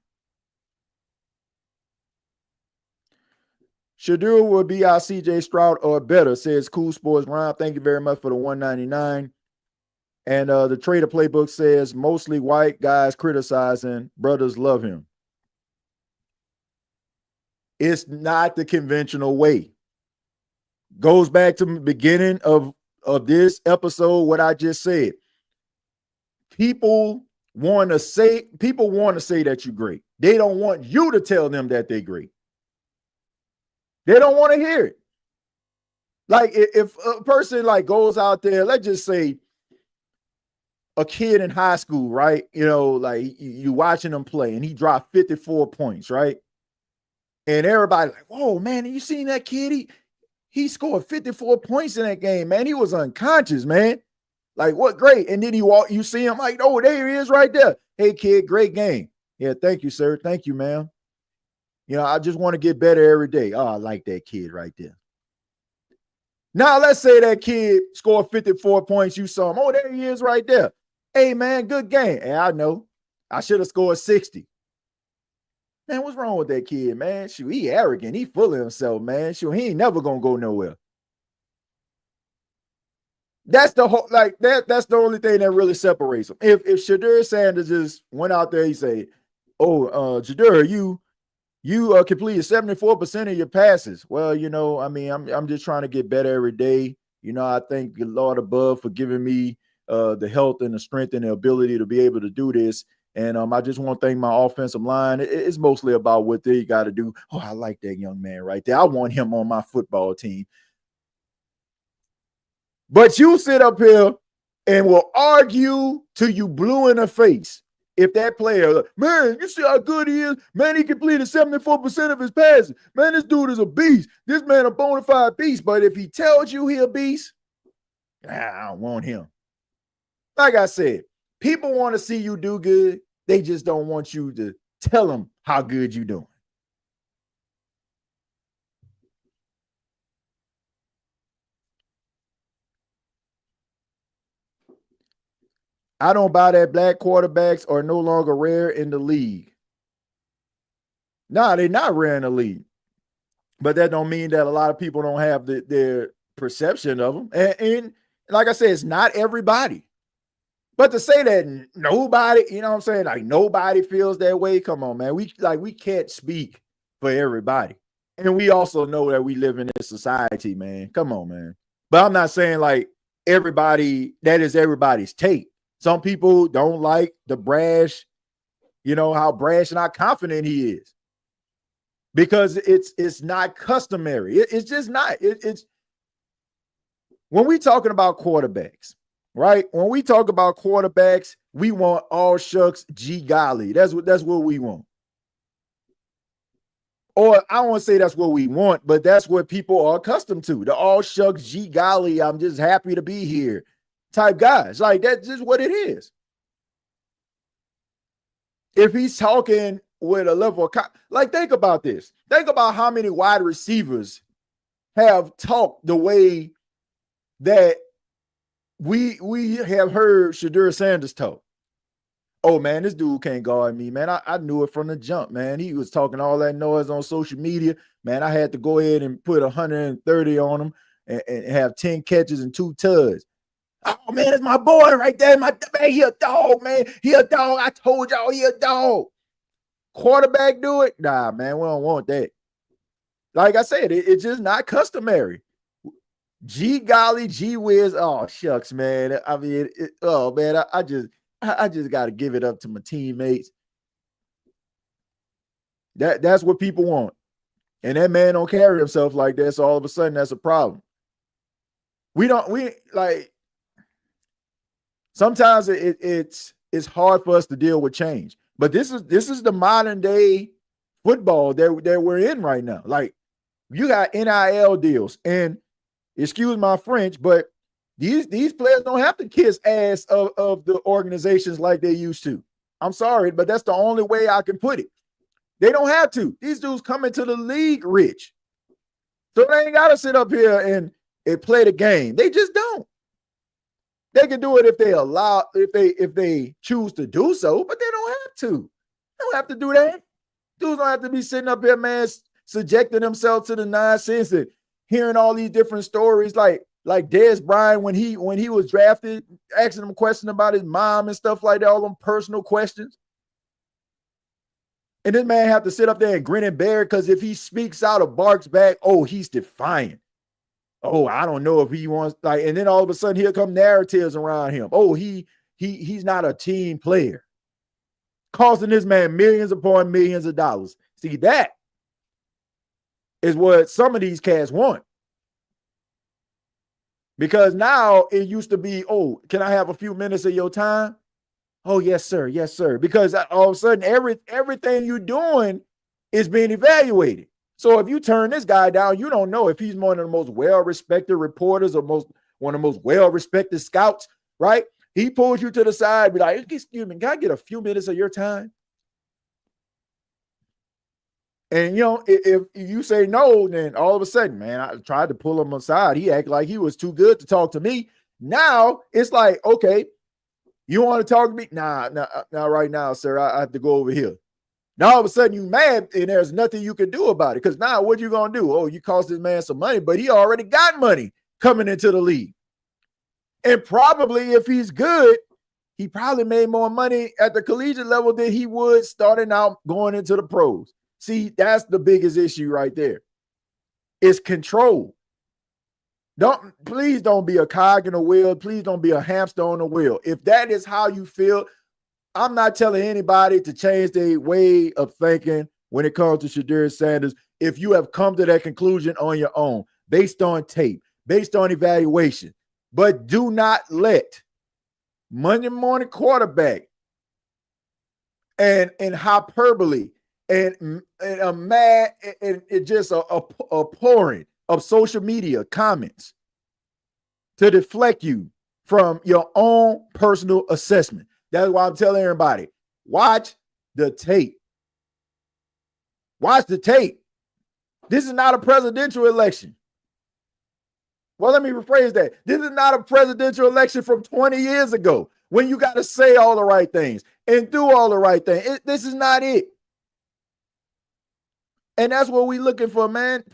Speaker 2: Shedeur will be our CJ Stroud or better, says Cool Sports Rhyme. Thank you very much for the $1.99. And the Trader Playbook says mostly white guys criticizing, brothers love him. It's not the conventional way. Goes back to the beginning of this episode, what I just said. People want to say that you're great. They don't want you to tell them that they're great. They don't want to hear it. Like if a person like goes out there, let's just say a kid in high school, right? You know, like you watching him play and he dropped 54 points, right? And everybody like, whoa, man, you seen that kid? He scored 54 points in that game, man. He was unconscious, man. Like, what great. And then you see him like, oh, there he is right there. Hey, kid, great game. Yeah, thank you, sir. Thank you, ma'am. You know, I just want to get better every day. Oh, I like that kid right there. Now, let's say that kid scored 54 points. You saw him. Oh, there he is right there. Hey, man, good game. Hey, I know. I should have scored 60. Man, what's wrong with that kid, man? Shoot, he arrogant. He full of himself, man. Shoot, he ain't never going to go nowhere. That's the whole, like, that's the only thing that really separates him. If Shedeur Sanders just went out there, he say, oh, Shedeur, you completed 74% of your passes. Well, you know, I mean, I'm just trying to get better every day. You know, I thank the Lord above for giving me the health and the strength and the ability to be able to do this. And I just want to thank my offensive line. It's mostly about what they got to do. Oh, I like that young man right there. I want him on my football team. But you sit up here and will argue till you blue in the face. If that player, man, you see how good he is? Man, he completed 74% of his passes. Man, this dude is a beast. This man a bona fide beast. But if he tells you he a beast, I don't want him. Like I said, people want to see you do good. They just don't want you to tell them how good you're doing. I don't buy that black quarterbacks are no longer rare in the league. No, they're not rare in the league. But that don't mean that a lot of people don't have their perception of them. And like I said, it's not everybody. But to say that nobody, you know what I'm saying? Like nobody feels that way. Come on, man. We can't speak for everybody. And we also know that we live in this society, man. Come on, man. But I'm not saying like everybody, that is everybody's take. Some people don't like the brash, you know, how brash and how confident he is. Because it's not customary. It's just not. It's when we talking about quarterbacks, right? When we talk about quarterbacks, we want all shucks, gee golly. That's what we want. Or I don't want to say that's what we want, but that's what people are accustomed to. The all shucks, gee golly, I'm just happy to be here type guys. Like that's just what it is. If he's talking with a level of like, think about this. Think about how many wide receivers have talked the way that we have heard Shedeur Sanders talk. Oh man, this dude can't guard me, man. I knew it from the jump, man. He was talking all that noise on social media, man. I had to go ahead and put 130 on him and have 10 catches and 2 tuds. Oh man, it's my boy right there. Man, he a dog, man. He a dog. I told y'all he a dog. Quarterback do it? Nah, man, we don't want that. Like I said, it's just not customary. Gee golly, gee whiz. Oh, shucks, man. I mean, oh man, I just got to give it up to my teammates. That's what people want. And that man don't carry himself like that. So all of a sudden, that's a problem. We like sometimes it's hard for us to deal with change. But this is the modern day football that we're in right now. Like you got NIL deals, and excuse my French, but these players don't have to kiss ass of the organizations like they used to. I'm sorry, but that's the only way I can put it. They don't have to. These dudes come into the league rich, so they ain't got to sit up here and play the game. They just don't. They can do it if they choose to do so, but they don't have to. They don't have to do that. Dudes don't have to be sitting up here, man, subjecting themselves to the nonsense and hearing all these different stories like Dez Bryant when he was drafted, asking him a question about his mom and stuff like that, all them personal questions. And this man have to sit up there and grin and bear because if he speaks out or barks back, oh, he's defiant. Oh, I don't know if he wants like, and then all of a sudden here come narratives around him. Oh, he's not a team player, costing this man millions upon millions of dollars. See, that is what some of these cats want. Because now it used to be, oh, can I have a few minutes of your time? Oh, yes, sir. Yes, sir. Because all of a sudden, everything you're doing is being evaluated. So if you turn this guy down, you don't know if he's one of the most well-respected reporters or one of the most well-respected scouts, right? He pulls you to the side, be like, excuse me, can I get a few minutes of your time? And, if you say no, then all of a sudden, man, I tried to pull him aside. He acted like he was too good to talk to me. Now it's like, okay, you want to talk to me? Nah, right now, sir. I have to go over here. Now all of a sudden you mad and there's nothing you can do about it. Because now what you going to do? Oh, you cost this man some money, but he already got money coming into the league. And probably if he's good, he probably made more money at the collegiate level than he would starting out going into the pros. See, that's the biggest issue right there. It's control. Please don't be a cog in a wheel. Please don't be a hamster on a wheel. If that is how you feel, I'm not telling anybody to change their way of thinking when it comes to Shedeur Sanders. If you have come to that conclusion on your own, based on tape, based on evaluation, but do not let Monday morning quarterback and hyperbole and a mad and just a pouring of social media comments to deflect you from your own personal assessment. That's why I'm telling everybody, watch the tape. Watch the tape. This is not a presidential election. Well, let me rephrase that. This is not a presidential election from 20 years ago when you got to say all the right things and do all the right things. This is not it. And that's what we're looking for, man.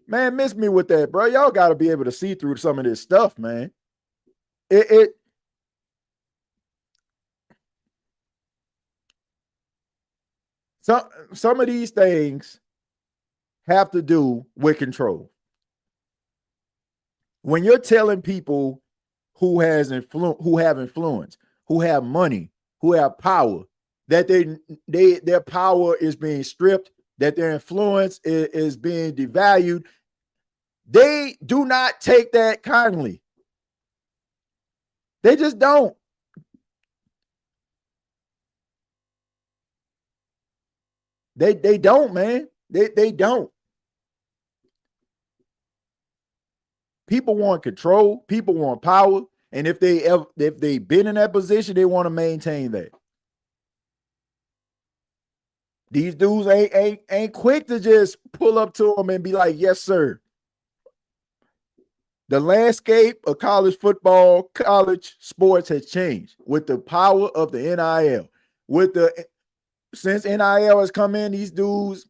Speaker 2: Man, miss me with that, bro. Y'all got to be able to see through some of this stuff, man. Some of these things have to do with control. When you're telling people who have influence, who have money, who have power, that their power is being stripped, that their influence is being devalued, they do not take that kindly. They just don't. They don't, man. They don't. People want control. People want power. And if they've been in that position, they want to maintain that. These dudes ain't quick to just pull up to them and be like, yes, sir. The landscape of college football, college sports has changed with the power of the NIL. Since NIL has come in, these dudes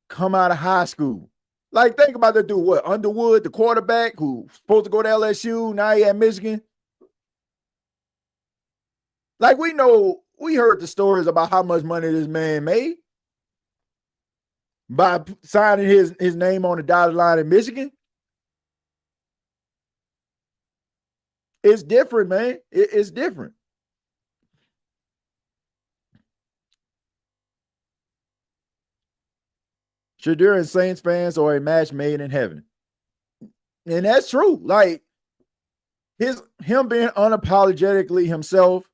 Speaker 2: come out of high school. Like, think about that dude, what, Underwood, the quarterback who's supposed to go to LSU, now he at Michigan. Like, we heard the stories about how much money this man made by signing his name on the dotted line in Michigan. It's different, man. It's different. Shedeur and Saints fans are a match made in heaven. And that's true. Like, him being unapologetically himself,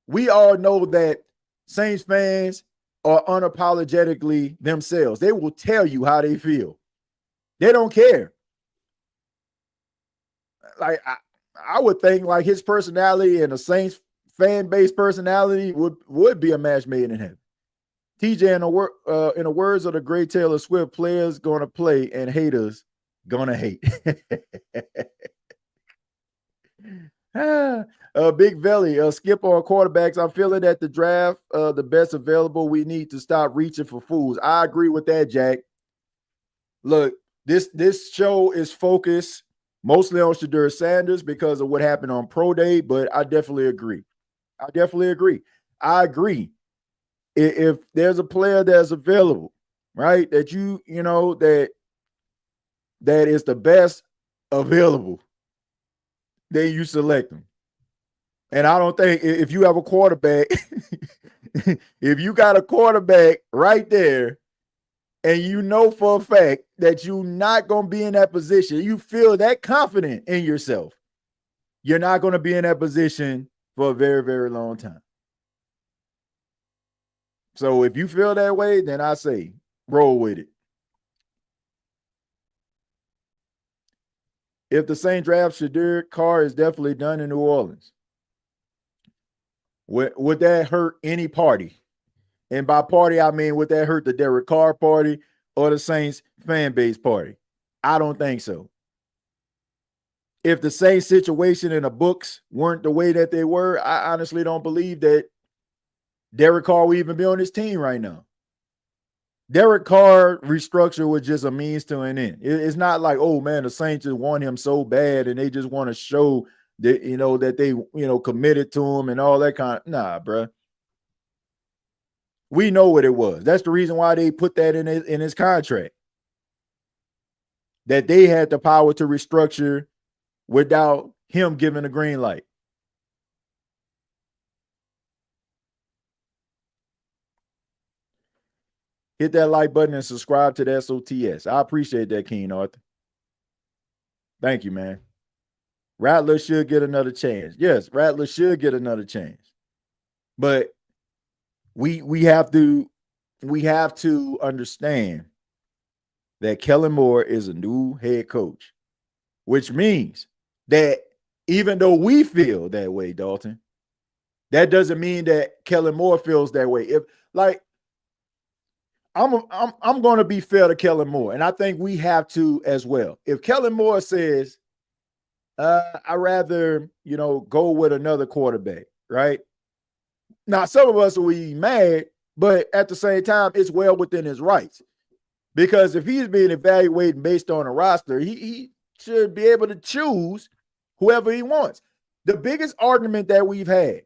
Speaker 2: we all know that Saints fans are unapologetically themselves. They will tell you how they feel. They don't care. Like, I would think like his personality and the Saints fan base personality would be a match made in heaven. TJ, in the words of the great Taylor Swift, players gonna play and haters gonna hate. Big Velly, skip on quarterbacks. I'm feeling that the draft, the best available. We need to stop reaching for fools. I agree with that, Jack. Look, this show is focused mostly on Shedeur Sanders because of what happened on Pro Day, but I definitely agree. I agree. If there's a player that's available, right, that that is the best available, then you select them. And I don't think if you have a quarterback, if you got a quarterback right there and you know for a fact that you're not going to be in that position, you feel that confident in yourself, you're not going to be in that position for a very, very long time. So if you feel that way, then I say roll with it. If the Saints draft Shedeur, Carr is definitely done in New Orleans. Would that hurt any party? And by party, I mean, would that hurt the Derek Carr party or the Saints fan base party? I don't think so. If the Saints situation in the books weren't the way that they were, I honestly don't believe that Derek Carr will even be on his team right now. Derek Carr restructure was just a means to an end. It's not like, oh man, the Saints just want him so bad and they just want to show that, that they, committed to him and all that kind of, nah, bro. We know what it was. That's the reason why they put that in his contract. That they had the power to restructure without him giving a green light. Hit that like button and subscribe to the SOTS. I appreciate that, Keen Arthur. Thank you, man. Rattler should get another chance. Yes, Rattler should get another chance. But we have to understand that Kellen Moore is a new head coach, which means that even though we feel that way, Dalton, that doesn't mean that Kellen Moore feels that way. If like I'm going to be fair to Kellen Moore, and I think we have to as well. If Kellen Moore says, I'd rather, go with another quarterback, right? Now, some of us will be mad, but at the same time, it's well within his rights. Because if he's being evaluated based on a roster, he should be able to choose whoever he wants. The biggest argument that we've had,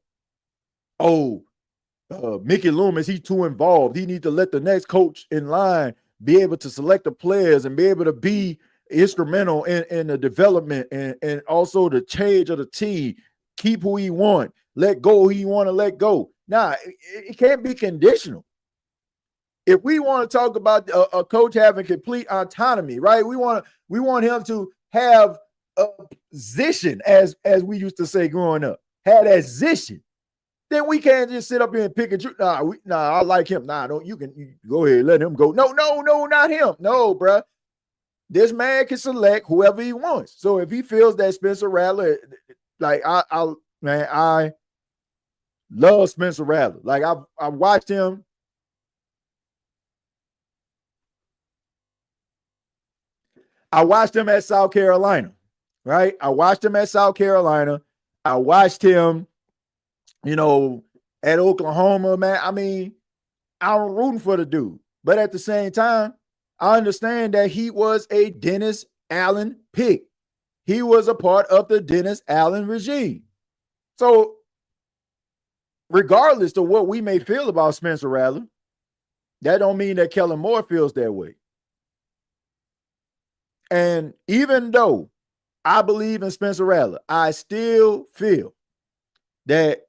Speaker 2: Mickey Loomis, he's too involved. He needs to let the next coach in line be able to select the players and be able to be instrumental in the development and also the change of the team. Keep who he want, let go who he want to let go. Nah, it can't be conditional. If we want to talk about a coach having complete autonomy, right? We want him to have a position, as we used to say growing up, have that position. Then we can't just sit up here and pick and choose. Nah, I like him. Nah, you go ahead, let him go. No, not him. No, bruh. This man can select whoever he wants. So if he feels that Spencer Rattler, like I love Spencer Rattler. Like I watched him. I watched him at South Carolina, right? I watched him at South Carolina. I watched him, at Oklahoma, man. I mean, I'm rooting for the dude. But at the same time, I understand that he was a Dennis Allen pick. He was a part of the Dennis Allen regime. So, regardless of what we may feel about Spencer Rattler, that don't mean that Kellen Moore feels that way. And even though I believe in Spencer Rattler, I still feel that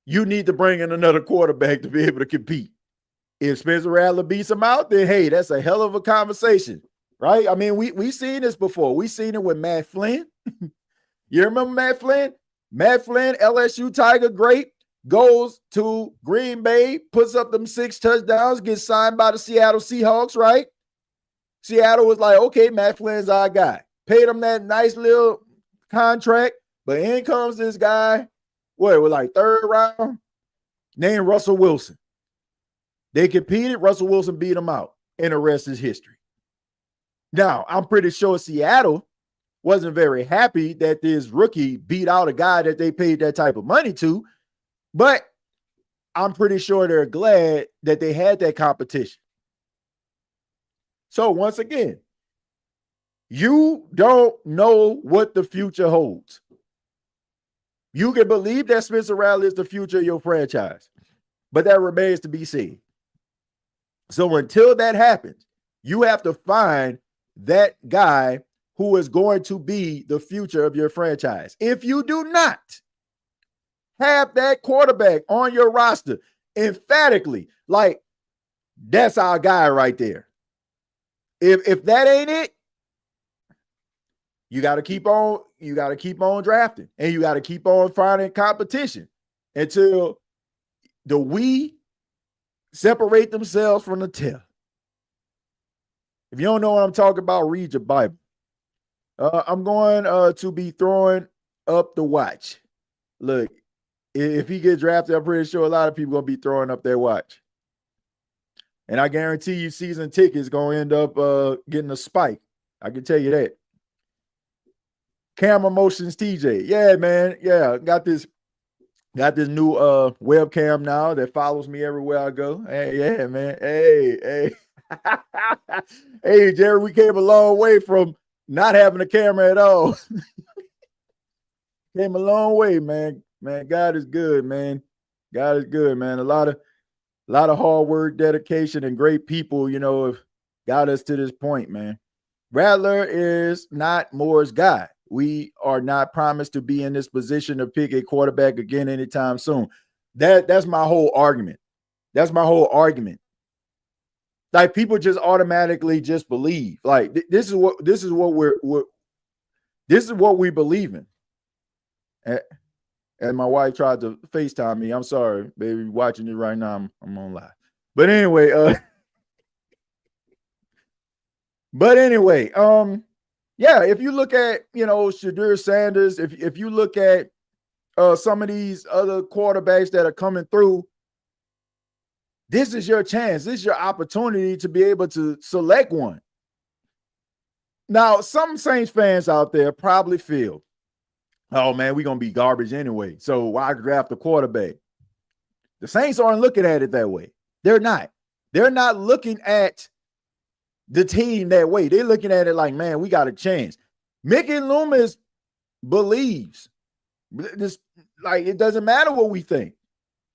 Speaker 2: you need to bring in another quarterback to be able to compete. If Spencer Rattler beats him out, then hey, that's a hell of a conversation, right? I mean, we've seen this before. We've seen it with Matt Flynn. You remember Matt Flynn? Matt Flynn, LSU Tiger, great, goes to Green Bay, puts up them 6 touchdowns, gets signed by the Seattle Seahawks, right? Seattle was like, okay, Matt Flynn's our guy. Paid him that nice little contract, but in comes this guy, it was like 3rd round, named Russell Wilson. They competed, Russell Wilson beat him out, and the rest is history. Now, I'm pretty sure Seattle wasn't very happy that this rookie beat out a guy that they paid that type of money to, but I'm pretty sure they're glad that they had that competition. So once again, you don't know what the future holds. You can believe that Spencer Rattler is the future of your franchise, but that remains to be seen. So until that happens, you have to find that guy who is going to be the future of your franchise. If you do not have that quarterback on your roster emphatically, like that's our guy right there, If that ain't it, you got to keep on drafting, and you got to keep on finding competition until the we separate themselves from the tell. If you don't know what I'm talking about, read your Bible. I'm going to be throwing up the watch. Look, if he gets drafted, I'm pretty sure a lot of people going to be throwing up their watch. And I guarantee you season tickets going to end up getting a spike. I can tell you that. Camera Motions TJ. Yeah, man. Yeah, got this new webcam now that follows me everywhere I go. Hey, yeah, man. Hey. Hey, Jerry, we came a long way from not having a camera at all. Came a long way, man. Man, God is good, man. God is good, man. A lot of hard work, dedication, and great people, have got us to this point, man. Rattler is not Moore's guy. We are not promised to be in this position to pick a quarterback again anytime soon. That's my whole argument. That's my whole argument. Like, people just automatically just believe. Like, this is what we believe in. And my wife tried to FaceTime me. I'm sorry, baby, watching it right now. I'm on live. But anyway, yeah, if you look at, Shedeur Sanders, if you look at some of these other quarterbacks that are coming through, this is your chance. This is your opportunity to be able to select one. Now, some Saints fans out there probably feel, oh, man, we're going to be garbage anyway, so why draft a quarterback? The Saints aren't looking at it that way. They're not. They're not looking at the team that way. They're looking at it like, man, we got a chance. Mickey Loomis believes this, like, it doesn't matter what we think.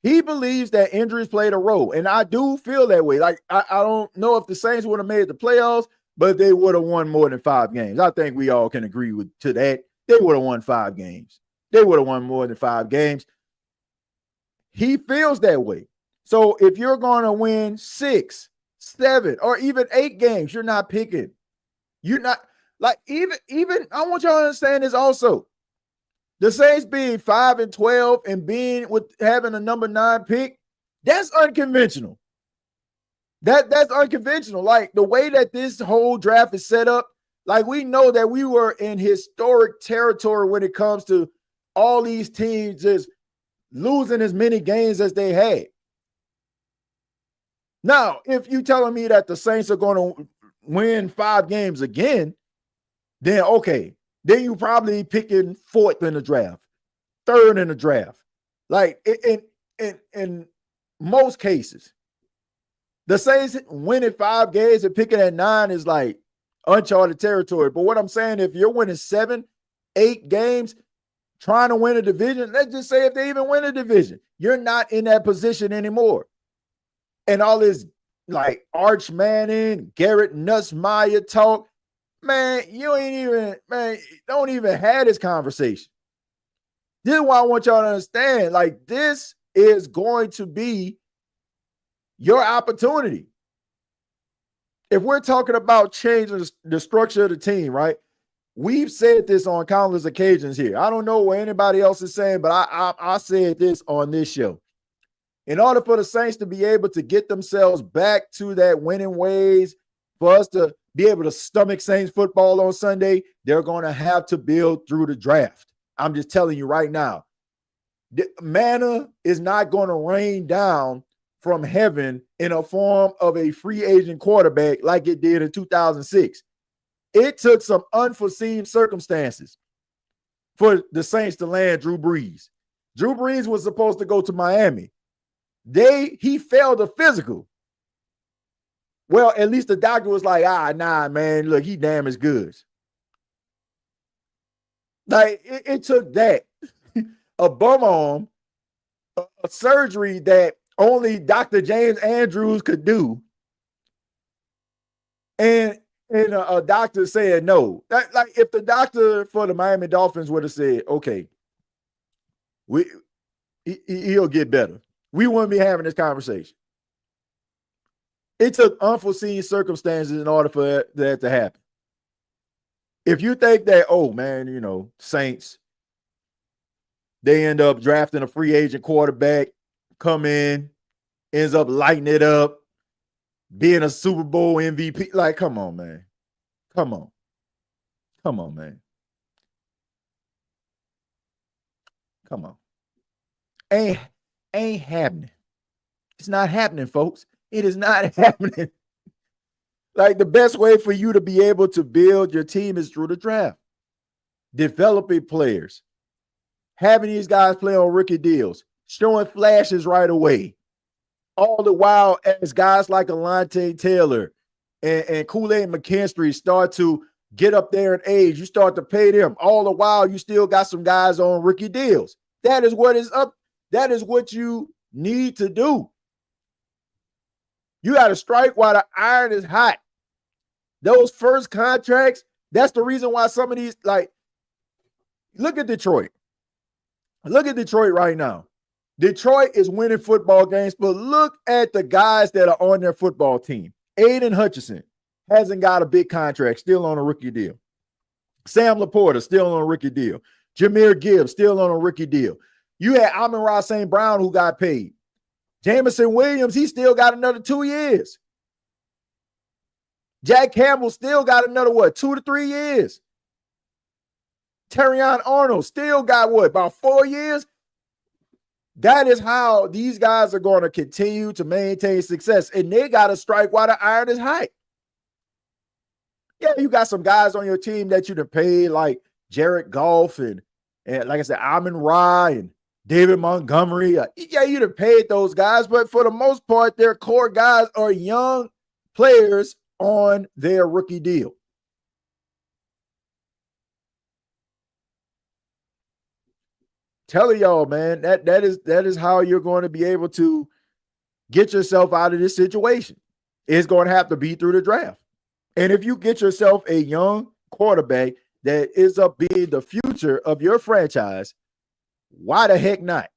Speaker 2: He believes that injuries played a role, and I do feel that way. Like, I don't know if the Saints would have made the playoffs, but they would have won more than 5 games. I think we all can agree to that. They would have won 5 games. They would have won more than 5 games. He feels that way. So if you're going to win 6, 7, or even 8 games, you're not picking. You're not, like, even I want y'all to understand this also. The Saints being 5-12 and having a number 9 pick, that's unconventional. That's unconventional. Like, the way that this whole draft is set up, like, we know that we were in historic territory when it comes to all these teams just losing as many games as they had. Now, if you telling me that the Saints are going to win 5 games again, then okay. Then you probably picking 4th in the draft, 3rd in the draft. Like, in most cases, the Saints winning 5 games and picking at 9 is like uncharted territory. But what I'm saying, if you're winning 7, 8 games, trying to win a division, let's just say if they even win a division, you're not in that position anymore. And all this, like, Arch Manning, Garrett Nussmeier talk, man, don't even have this conversation. This is why I want y'all to understand, like, this is going to be your opportunity. If we're talking about changing the structure of the team, right? We've said this on countless occasions here. I don't know what anybody else is saying, but I said this on this show. In order for the Saints to be able to get themselves back to that winning ways, for us to be able to stomach Saints football on Sunday, they're going to have to build through the draft. I'm just telling you right now. Manna is not going to rain down from heaven in a form of a free agent quarterback like it did in 2006. It took some unforeseen circumstances for the Saints to land Drew Brees. Drew Brees was supposed to go to Miami. He failed a physical. Well, at least the doctor was like, nah, man, look, he damaged goods. Like, it took that, a bum arm, a surgery that only Dr. James Andrews could do, and a doctor said no. Like, if the doctor for the Miami Dolphins would have said, okay, he'll get better, we wouldn't be having this conversation. It took unforeseen circumstances in order for that to happen. If you think that, oh man, Saints, they end up drafting a free agent quarterback, come in, ends up lighting it up, being a Super Bowl MVP. Like, come on, man. Come on. Come on, man. Come on. Ain't happening. It's not happening, folks. It is not happening. Like, the best way for you to be able to build your team is through the draft. Developing players. Having these guys play on rookie deals. Showing flashes right away. All the while, as guys like Alontae Taylor and Kool-Aid McKinstry start to get up there in age, you start to pay them. All the while, you still got some guys on rookie deals. That is what is up. That is what you need to do. You got to strike while the iron is hot. Those first contracts, that's the reason why some of these, like, look at Detroit. Look at Detroit right now. Detroit is winning football games, but look at the guys that are on their football team. Aiden Hutchinson hasn't got a big contract, still on a rookie deal. Sam Laporta, still on a rookie deal. Jahmyr Gibbs, still on a rookie deal. You had Amon-Ra St. Brown, who got paid. Jameson Williams, he still got another 2 years. Jack Campbell still got another, 2 to 3 years. Terrion Arnold still got about 4 years? That is how these guys are going to continue to maintain success. And they got to strike while the iron is hot. Yeah, you got some guys on your team that you done paid, like Jared Goff and like I said, Amon-Ra and David Montgomery. Yeah, you done paid those guys, but for the most part, their core guys are young players on their rookie deal. Telling y'all, man, that is how you're going to be able to get yourself out of this situation. It's going to have to be through the draft. And if you get yourself a young quarterback that is up being the future of your franchise, why the heck not?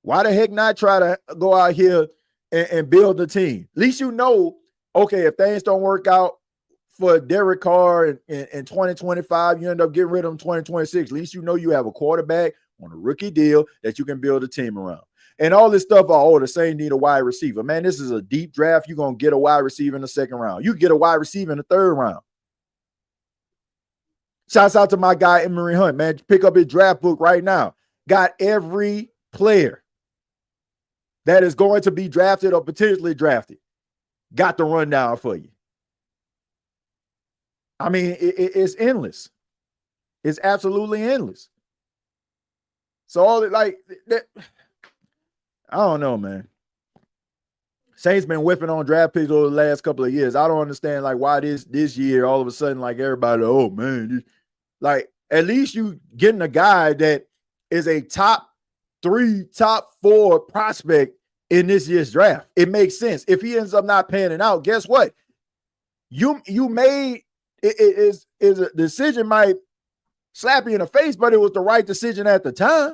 Speaker 2: Why the heck not try to go out here and build a team? At least you know, okay, if things don't work out for Derek Carr in 2025, you end up getting rid of him in 2026. At least you know you have a quarterback on a rookie deal that you can build a team around. And all this stuff, the Saints need a wide receiver. Man, this is a deep draft. You're going to get a wide receiver in the second round. You get a wide receiver in the third round. Shouts out to my guy, Emery Hunt, man. Pick up his draft book right now. Got every player that is going to be drafted or potentially drafted. Got the rundown for you. I mean, it's endless. It's absolutely endless. So all like that, I don't know, man. Saints been whipping on draft picks over the last couple of years. I don't understand like why this year all of a sudden like everybody, oh man, like at least you getting a guy that is a top 3, top 4 prospect in this year's draft. It makes sense. If he ends up not panning out, guess what? You made it is a decision might slap you in the face, but it was the right decision at the time.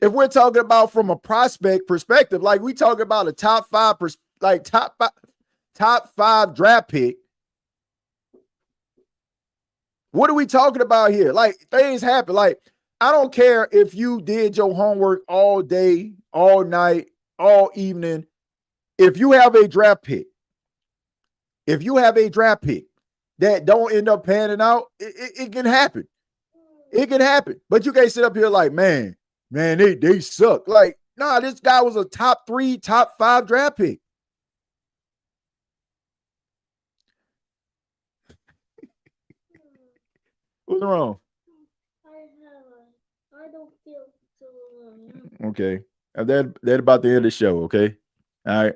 Speaker 2: If we're talking about from a prospect perspective, like we talking about a top 5 draft pick, what are we talking about here? Like things happen. Like I don't care if you did your homework all day, all night, all evening. If you have a draft pick that don't end up panning out, it can happen. It can happen. But you can't sit up here like, man, they suck. Like, nah, this guy was a top 3, top 5 draft pick. What's wrong? I don't feel so. Okay. That about the end of the show, okay? All right.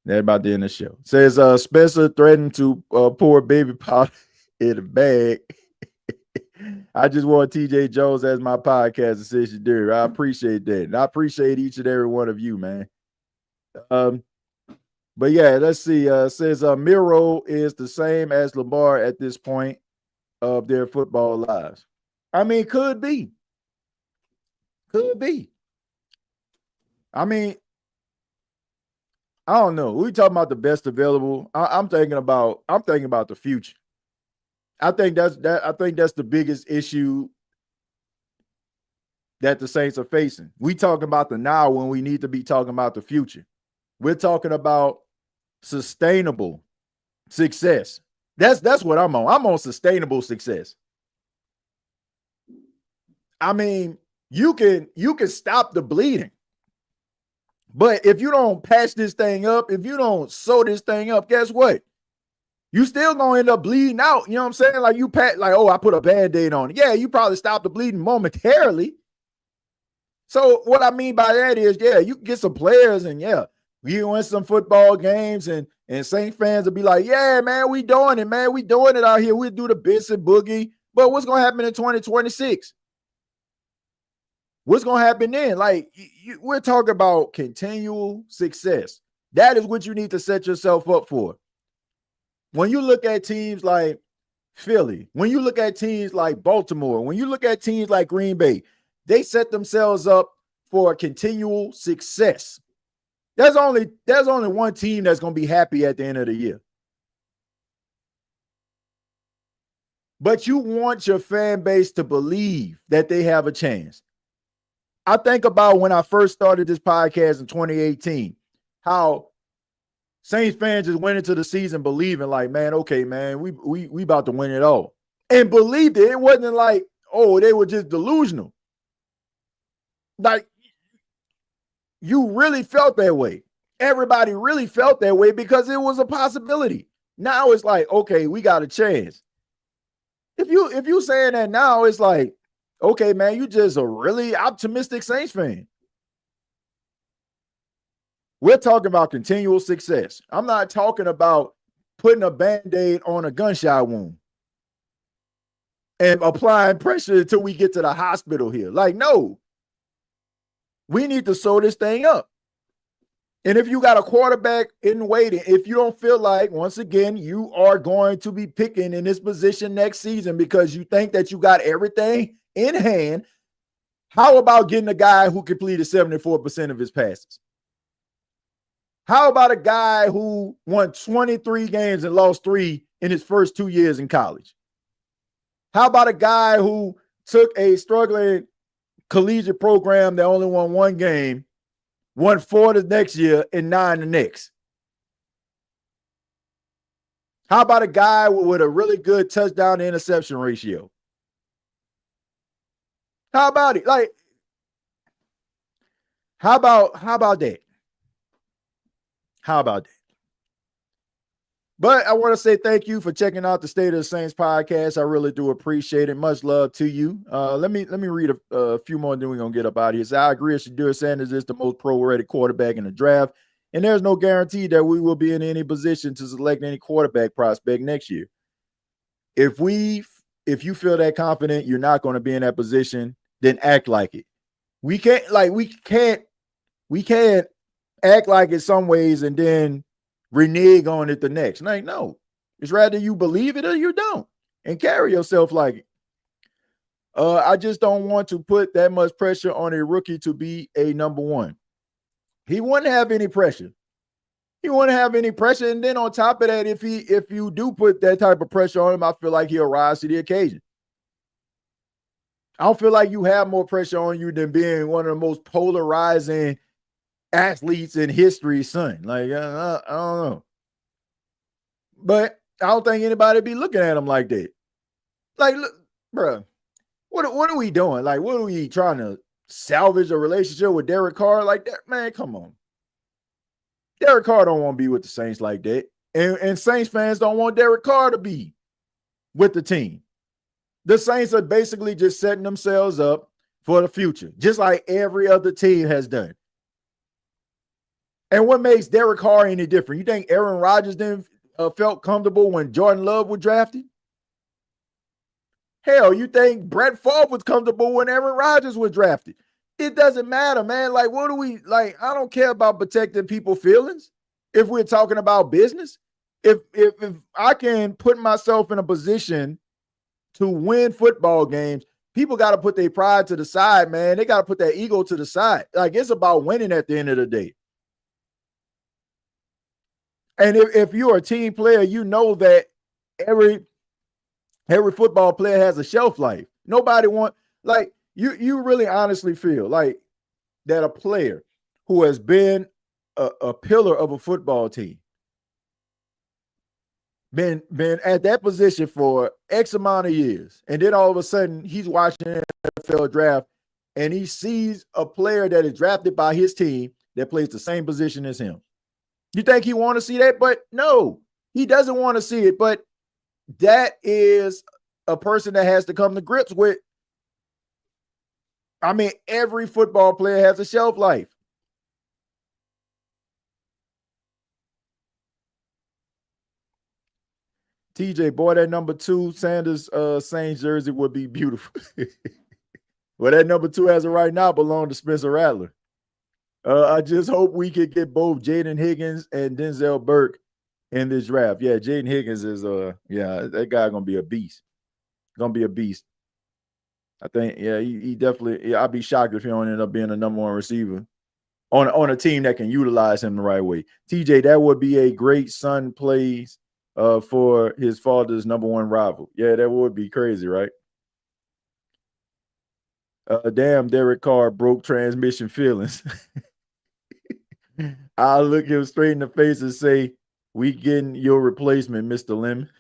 Speaker 2: That about the end of the show. Says Spencer threatened to pour baby powder in a bag. I just want TJ Jones as my podcast assistant dude. I appreciate that. And I appreciate each and every one of you, man. But yeah, let's see. Says Miro is the same as Lamar at this point of their football lives. I mean, could be. Could be. I mean, I don't know. We talking about the best available. I'm thinking about the future. I think that's the biggest issue that the Saints are facing. We talking about the now when we need to be talking about the future. We're talking about sustainable success. That's what I'm on. I'm on sustainable success. I mean, you can stop the bleeding. But if you don't patch this thing up, if you don't sew this thing up, guess what? You still gonna end up bleeding out. You know what I'm saying? Like you pat, like, oh, I put a Band-Aid on it. Yeah, you probably stop the bleeding momentarily. So what I mean by that is, yeah, you can get some players and yeah, you win some football games and Saint fans will be like, yeah, man, we doing it, man. We doing it out here. We do the bits and boogie. But what's gonna happen in 2026? What's going to happen then? Like, we're talking about continual success. That is what you need to set yourself up for. When you look at teams like Philly, when you look at teams like Baltimore, when you look at teams like Green Bay, they set themselves up for continual success. There's only one team that's going to be happy at the end of the year. But you want your fan base to believe that they have a chance. I think about when I first started this podcast in 2018, how Saints fans just went into the season believing like, man, okay, man, we about to win it all. And believed it. It wasn't like, oh, they were just delusional. Like, you really felt that way. Everybody really felt that way because it was a possibility. Now it's like, okay, we got a chance. If you saying that now, it's like, okay, man, you just a really optimistic Saints fan. We're talking about continual success. I'm not talking about putting a Band-Aid on a gunshot wound and applying pressure until we get to the hospital here. Like, no. We need to sew this thing up. And if you got a quarterback in waiting, if you don't feel like, once again, you are going to be picking in this position next season because you think that you got everything in hand, how about getting a guy who completed 74% of his passes? How about a guy who won 23 games and lost 3 in his first 2 years in college? How about a guy who took a struggling collegiate program that only won 1 game, won 4 the next year and 9 the next? How about a guy with a really good touchdown to interception ratio? How about it? Like, how about that? How about that? But I want to say thank you for checking out the State of the Saints podcast. I really do appreciate it. Much love to you. Let me read a few more, and then we're going to get up out of here. So I agree, Shedeur Sanders is the most pro-ready quarterback in the draft, and there's no guarantee that we will be in any position to select any quarterback prospect next year. If you feel that confident you're not going to be in that position, then act like it. We can't act like it some ways and then renege on it the next. Like, no, it's rather you believe it or you don't and carry yourself like it. I just don't want to put that much pressure on a rookie to be a number one. He wouldn't have any pressure. He wouldn't have any pressure. And then on top of that, if you do put that type of pressure on him, I feel like he'll rise to the occasion. I don't feel like you have more pressure on you than being one of the most polarizing athletes in history, son. Like, I don't know. But I don't think anybody be looking at him like that. Like, look, bro, what are we doing? Like, what are we trying to salvage a relationship with Derek Carr like that? Man, come on. Derek Carr don't want to be with the Saints like that. And Saints fans don't want Derek Carr to be with the team. The Saints are basically just setting themselves up for the future, just like every other team has done. And what makes Derek Carr any different? You think Aaron Rodgers didn't felt comfortable when Jordan Love was drafted? Hell, you think Brett Favre was comfortable when Aaron Rodgers was drafted? It doesn't matter, man. Like, what do we like? I don't care about protecting people's feelings if we're talking about business. If I can put myself in a position to win football games, people got to put their pride to the side, man. They got to put their ego to the side. Like, it's about winning at the end of the day. And if you're a team player, you know that every football player has a shelf life. Nobody like you really honestly feel like that a player who has been a pillar of a football team, been at that position for X amount of years, and then all of a sudden he's watching the NFL draft and he sees a player that is drafted by his team that plays the same position as him. You think he want to see that? But no, he doesn't want to see it. But that is a person that has to come to grips with. I mean, every football player has a shelf life. TJ, boy, that number 2 Sanders Saints jersey would be beautiful. Well, that number 2 as of right now belongs to Spencer Rattler. I just hope we could get both Jaden Higgins and Denzel Burke in this draft. Yeah, Jaden Higgins is that guy gonna be a beast. Gonna be a beast. I think, yeah, he definitely. Yeah, I'd be shocked if he don't end up being a number 1 receiver on a team that can utilize him the right way. TJ, that would be a great son plays for his father's number 1 rival. Yeah, that would be crazy, right? Damn, Derek Carr broke transmission feelings. I'll look him straight in the face and say, "We getting your replacement, Mr. Lemon."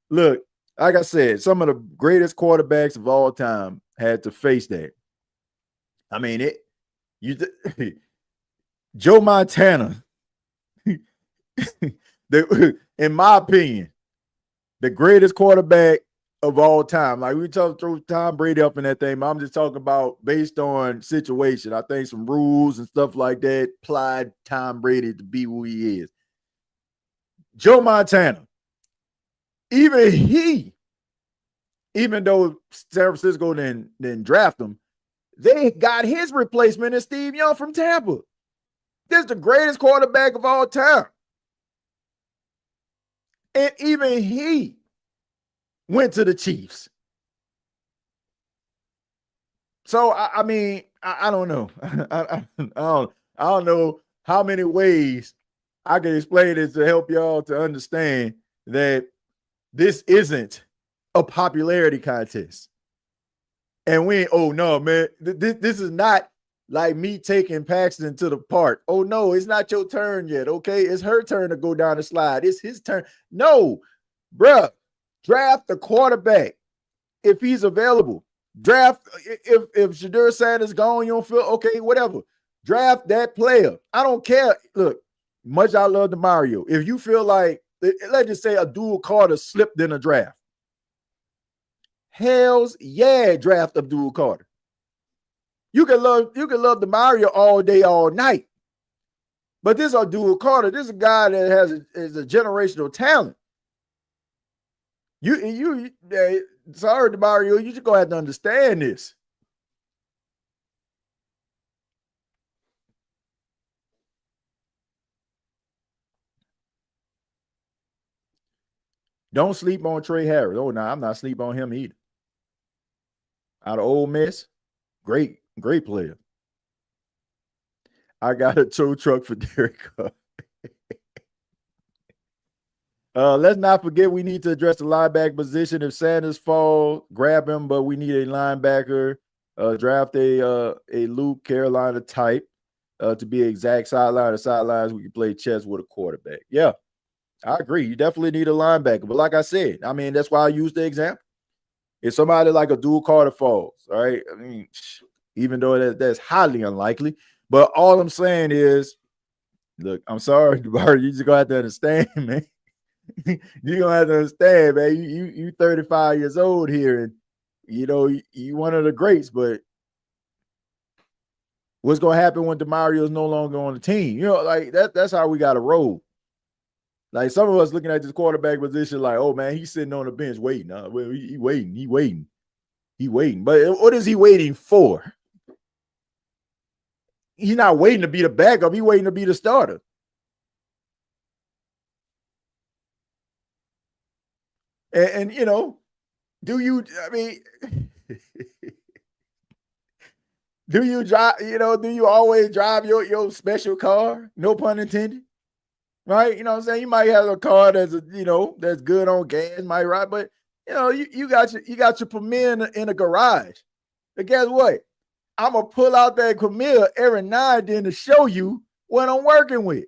Speaker 2: Look, like I said, some of the greatest quarterbacks of all time had to face that. I mean, Joe Montana, in my opinion, the greatest quarterback of all time. Like, we throw Tom Brady up in that thing, but I'm just talking about based on situation. I think some rules and stuff like that applied Tom Brady to be who he is. Joe Montana, even though San Francisco didn't draft him, they got his replacement in Steve Young from Tampa. This is the greatest quarterback of all time. And even he went to the Chiefs. So I mean, I don't know. I don't know how many ways I can explain it to help y'all to understand that this isn't a popularity contest. And we ain't, oh no, man, this is not like me taking Paxton to the park. Oh no, it's not your turn yet. Okay, it's her turn to go down the slide. It's his turn. No, bruh, draft the quarterback if he's available. Draft if Shedeur Sanders gone, you don't feel okay, whatever. Draft that player. I don't care. Look, much I love the Mario. If you feel like, let's just say Abdul Carter slipped in a draft. Hells yeah, draft Abdul Carter. You can love the Mario all day, all night. But this Abdul Carter, this is a guy that is a generational talent. Sorry, Mario, you just gonna have to understand this. Don't sleep on Trey Harris. Oh, no, I'm not sleep on him either. Out of Ole Miss, great player. I got a tow truck for Derek Carr. Let's not forget we need to address the linebacker position. If Sanders falls, grab him, but we need a linebacker. Draft a Luke Carolina type to be exact sideline to sidelines. We can play chess with a quarterback. Yeah, I agree. You definitely need a linebacker. But like I said, I mean, that's why I use the example. If somebody like Abdul Carter falls, all right, I mean, even though that's highly unlikely, but all I'm saying is, look, I'm sorry, Bart, you just gonna have to understand, man. You're gonna have to understand, man. You 35 years old here, and you know you one of the greats, but what's gonna happen when DeMario is no longer on the team? You know, like that's how we gotta roll. Like, some of us looking at this quarterback position, like, oh man, he's sitting on the bench waiting. He waiting. But what is he waiting for? He's not waiting to be the backup. He's waiting to be the starter. And you know, do you drive, do you always drive your special car? No pun intended. right? You know what I'm saying? You might have a car that's that's good on gas, might ride, but you got your Premier in a garage. But guess what? I'm gonna pull out that Premier every now and then to show you what I'm working with.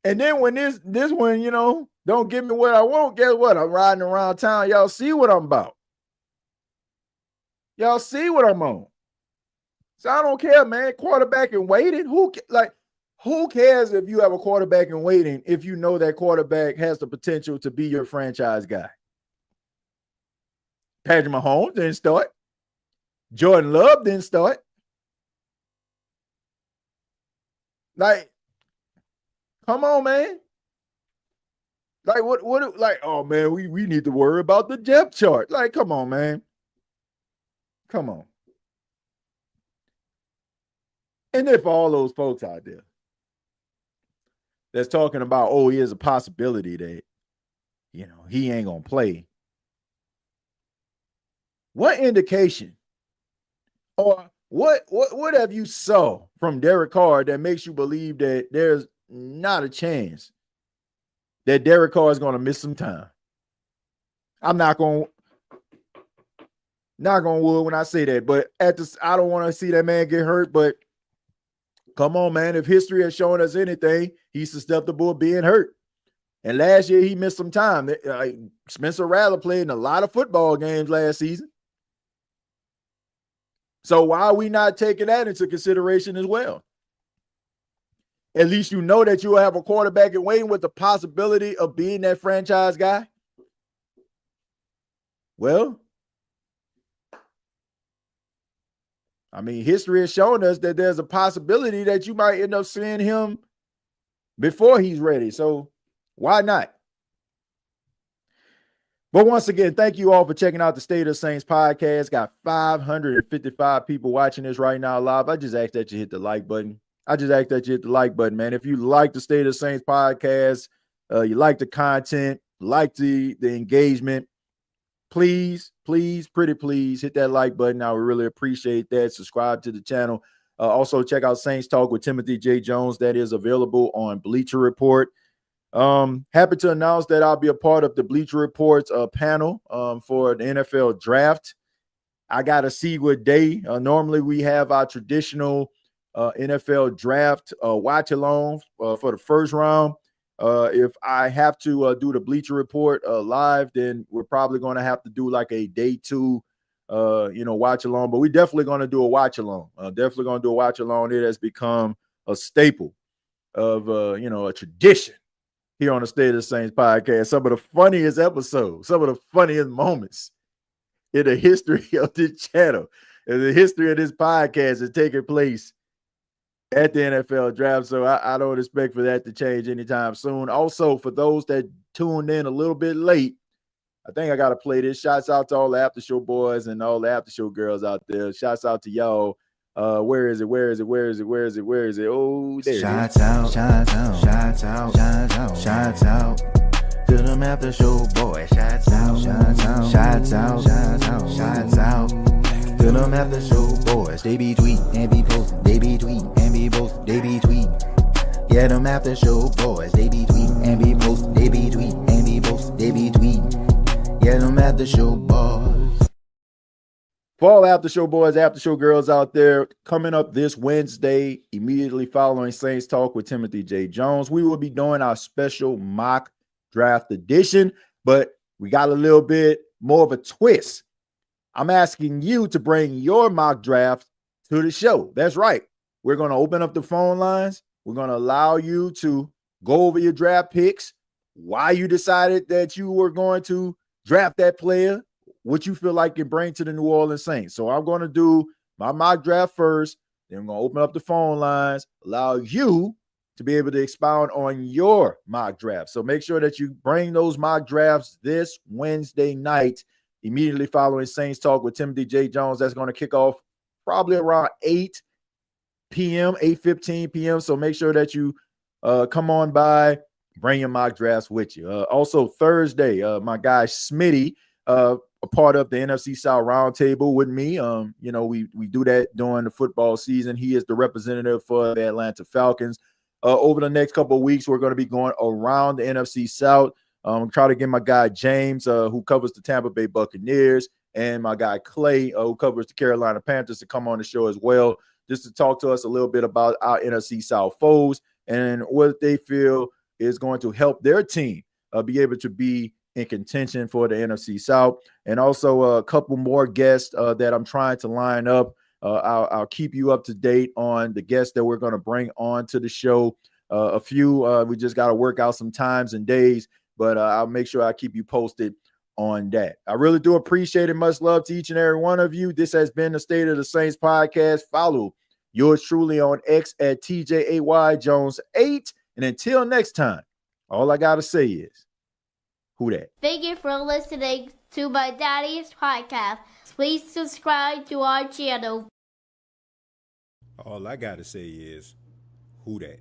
Speaker 2: And then when this one, don't give me what I want, guess what? I'm riding around town. Y'all see what I'm about. Y'all see what I'm on. So I don't care, man. Quarterback and waiting. Who cares if you have a quarterback in waiting if you know that quarterback has the potential to be your franchise guy? Patrick Mahomes didn't start. Jordan Love didn't start. Like, come on, man. Like, oh, man, we need to worry about the depth chart. Like, come on, man. Come on. And if all those folks out there that's talking about, oh, he has a possibility that, he ain't going to play. What indication or what have you saw from Derek Carr that makes you believe that there's not a chance that Derek Carr is going to miss some time? I'm not going wood when I say that, but I don't want to see that man get hurt, but come on, man. If history has shown us anything, he's susceptible to being hurt. And last year, he missed some time. Spencer Rattler played in a lot of football games last season. So why are we not taking that into consideration as well? At least you know that you will have a quarterback in waiting with the possibility of being that franchise guy. Well, I mean, history has shown us that there's a possibility that you might end up seeing him before he's ready. So why not? But once again, thank you all for checking out the State of the Saints podcast. Got 555 people watching this right now live. I just ask that you hit the like button. Man. If you like the State of the Saints podcast, you like the content, like the engagement, please, pretty please hit that like button. I would really appreciate that. Subscribe to the channel. Also, check out Saints Talk with Timothy J. Jones. That is available on Bleacher Report. Happy to announce that I'll be a part of the Bleacher Report's panel for the NFL draft. I got to see what day. Normally, we have our traditional NFL draft watch along for the first round. If I have to do the Bleacher Report live, then we're probably going to have to do like a day 2 watch along. But we're definitely going to do a watch along. It has become a staple of a tradition here on the State of the Saints podcast. Some of the funniest episodes, some of the funniest moments in the history of this channel and the history of this podcast is taking place at the NFL draft. So I don't expect for that to change anytime soon. Also, for those that tuned in a little bit late, I think I got to play this. Shouts out to all the after show boys and all the after show girls out there. Shouts out to y'all. Where is it? Oh, there it is. Shouts out to them after show boys. Shouts out to them after show boys. They be tweet and be post. They be tweet and be post. They be tweet. Yeah, them after show boys. They be tweet and be post. They be tweet and be post. They be tweet. Yeah, them after show boys. For all after show boys, after show girls out there, coming up this Wednesday, immediately following Saints Talk with Timothy J. Jones, we will be doing our special mock draft edition, but we got a little bit more of a twist. I'm asking you to bring your mock draft to the show. That's right. We're going to open up the phone lines. We're going to allow you to go over your draft picks, why you decided that you were going to draft that player, what you feel like you bring to the New Orleans Saints. So I'm going to do my mock draft first. Then I'm going to open up the phone lines, allow you to be able to expound on your mock draft. So make sure that you bring those mock drafts this Wednesday night, immediately following Saints Talk with Timothy J. Jones. That's going to kick off probably around 8 p.m., 8:15 p.m. So make sure that you come on by, bring your mock drafts with you. Also Thursday, my guy Smitty, a part of the NFC South Roundtable with me. We do that during the football season. He is the representative for the Atlanta Falcons. over the next couple of weeks. We're going to be going around the NFC South. Try to get my guy James, who covers the Tampa Bay Buccaneers, and my guy Clay, who covers the Carolina Panthers, to come on the show as well, just to talk to us a little bit about our NFC South foes and what they feel is going to help their team be able to be in contention for the NFC South. And also a couple more guests that I'm trying to line up. I'll keep you up to date on the guests that we're going to bring on to the show. A few, we just got to work out some times and days, but I'll make sure I keep you posted on that. I really do appreciate it. Much love to each and every one of you. This has been the State of the Saints podcast. Follow yours truly on X at TJAYJones8. And until next time, all I got to say is, who that?
Speaker 1: Thank you for listening to my daddy's podcast. Please subscribe to our channel.
Speaker 2: All I got to say is, who that?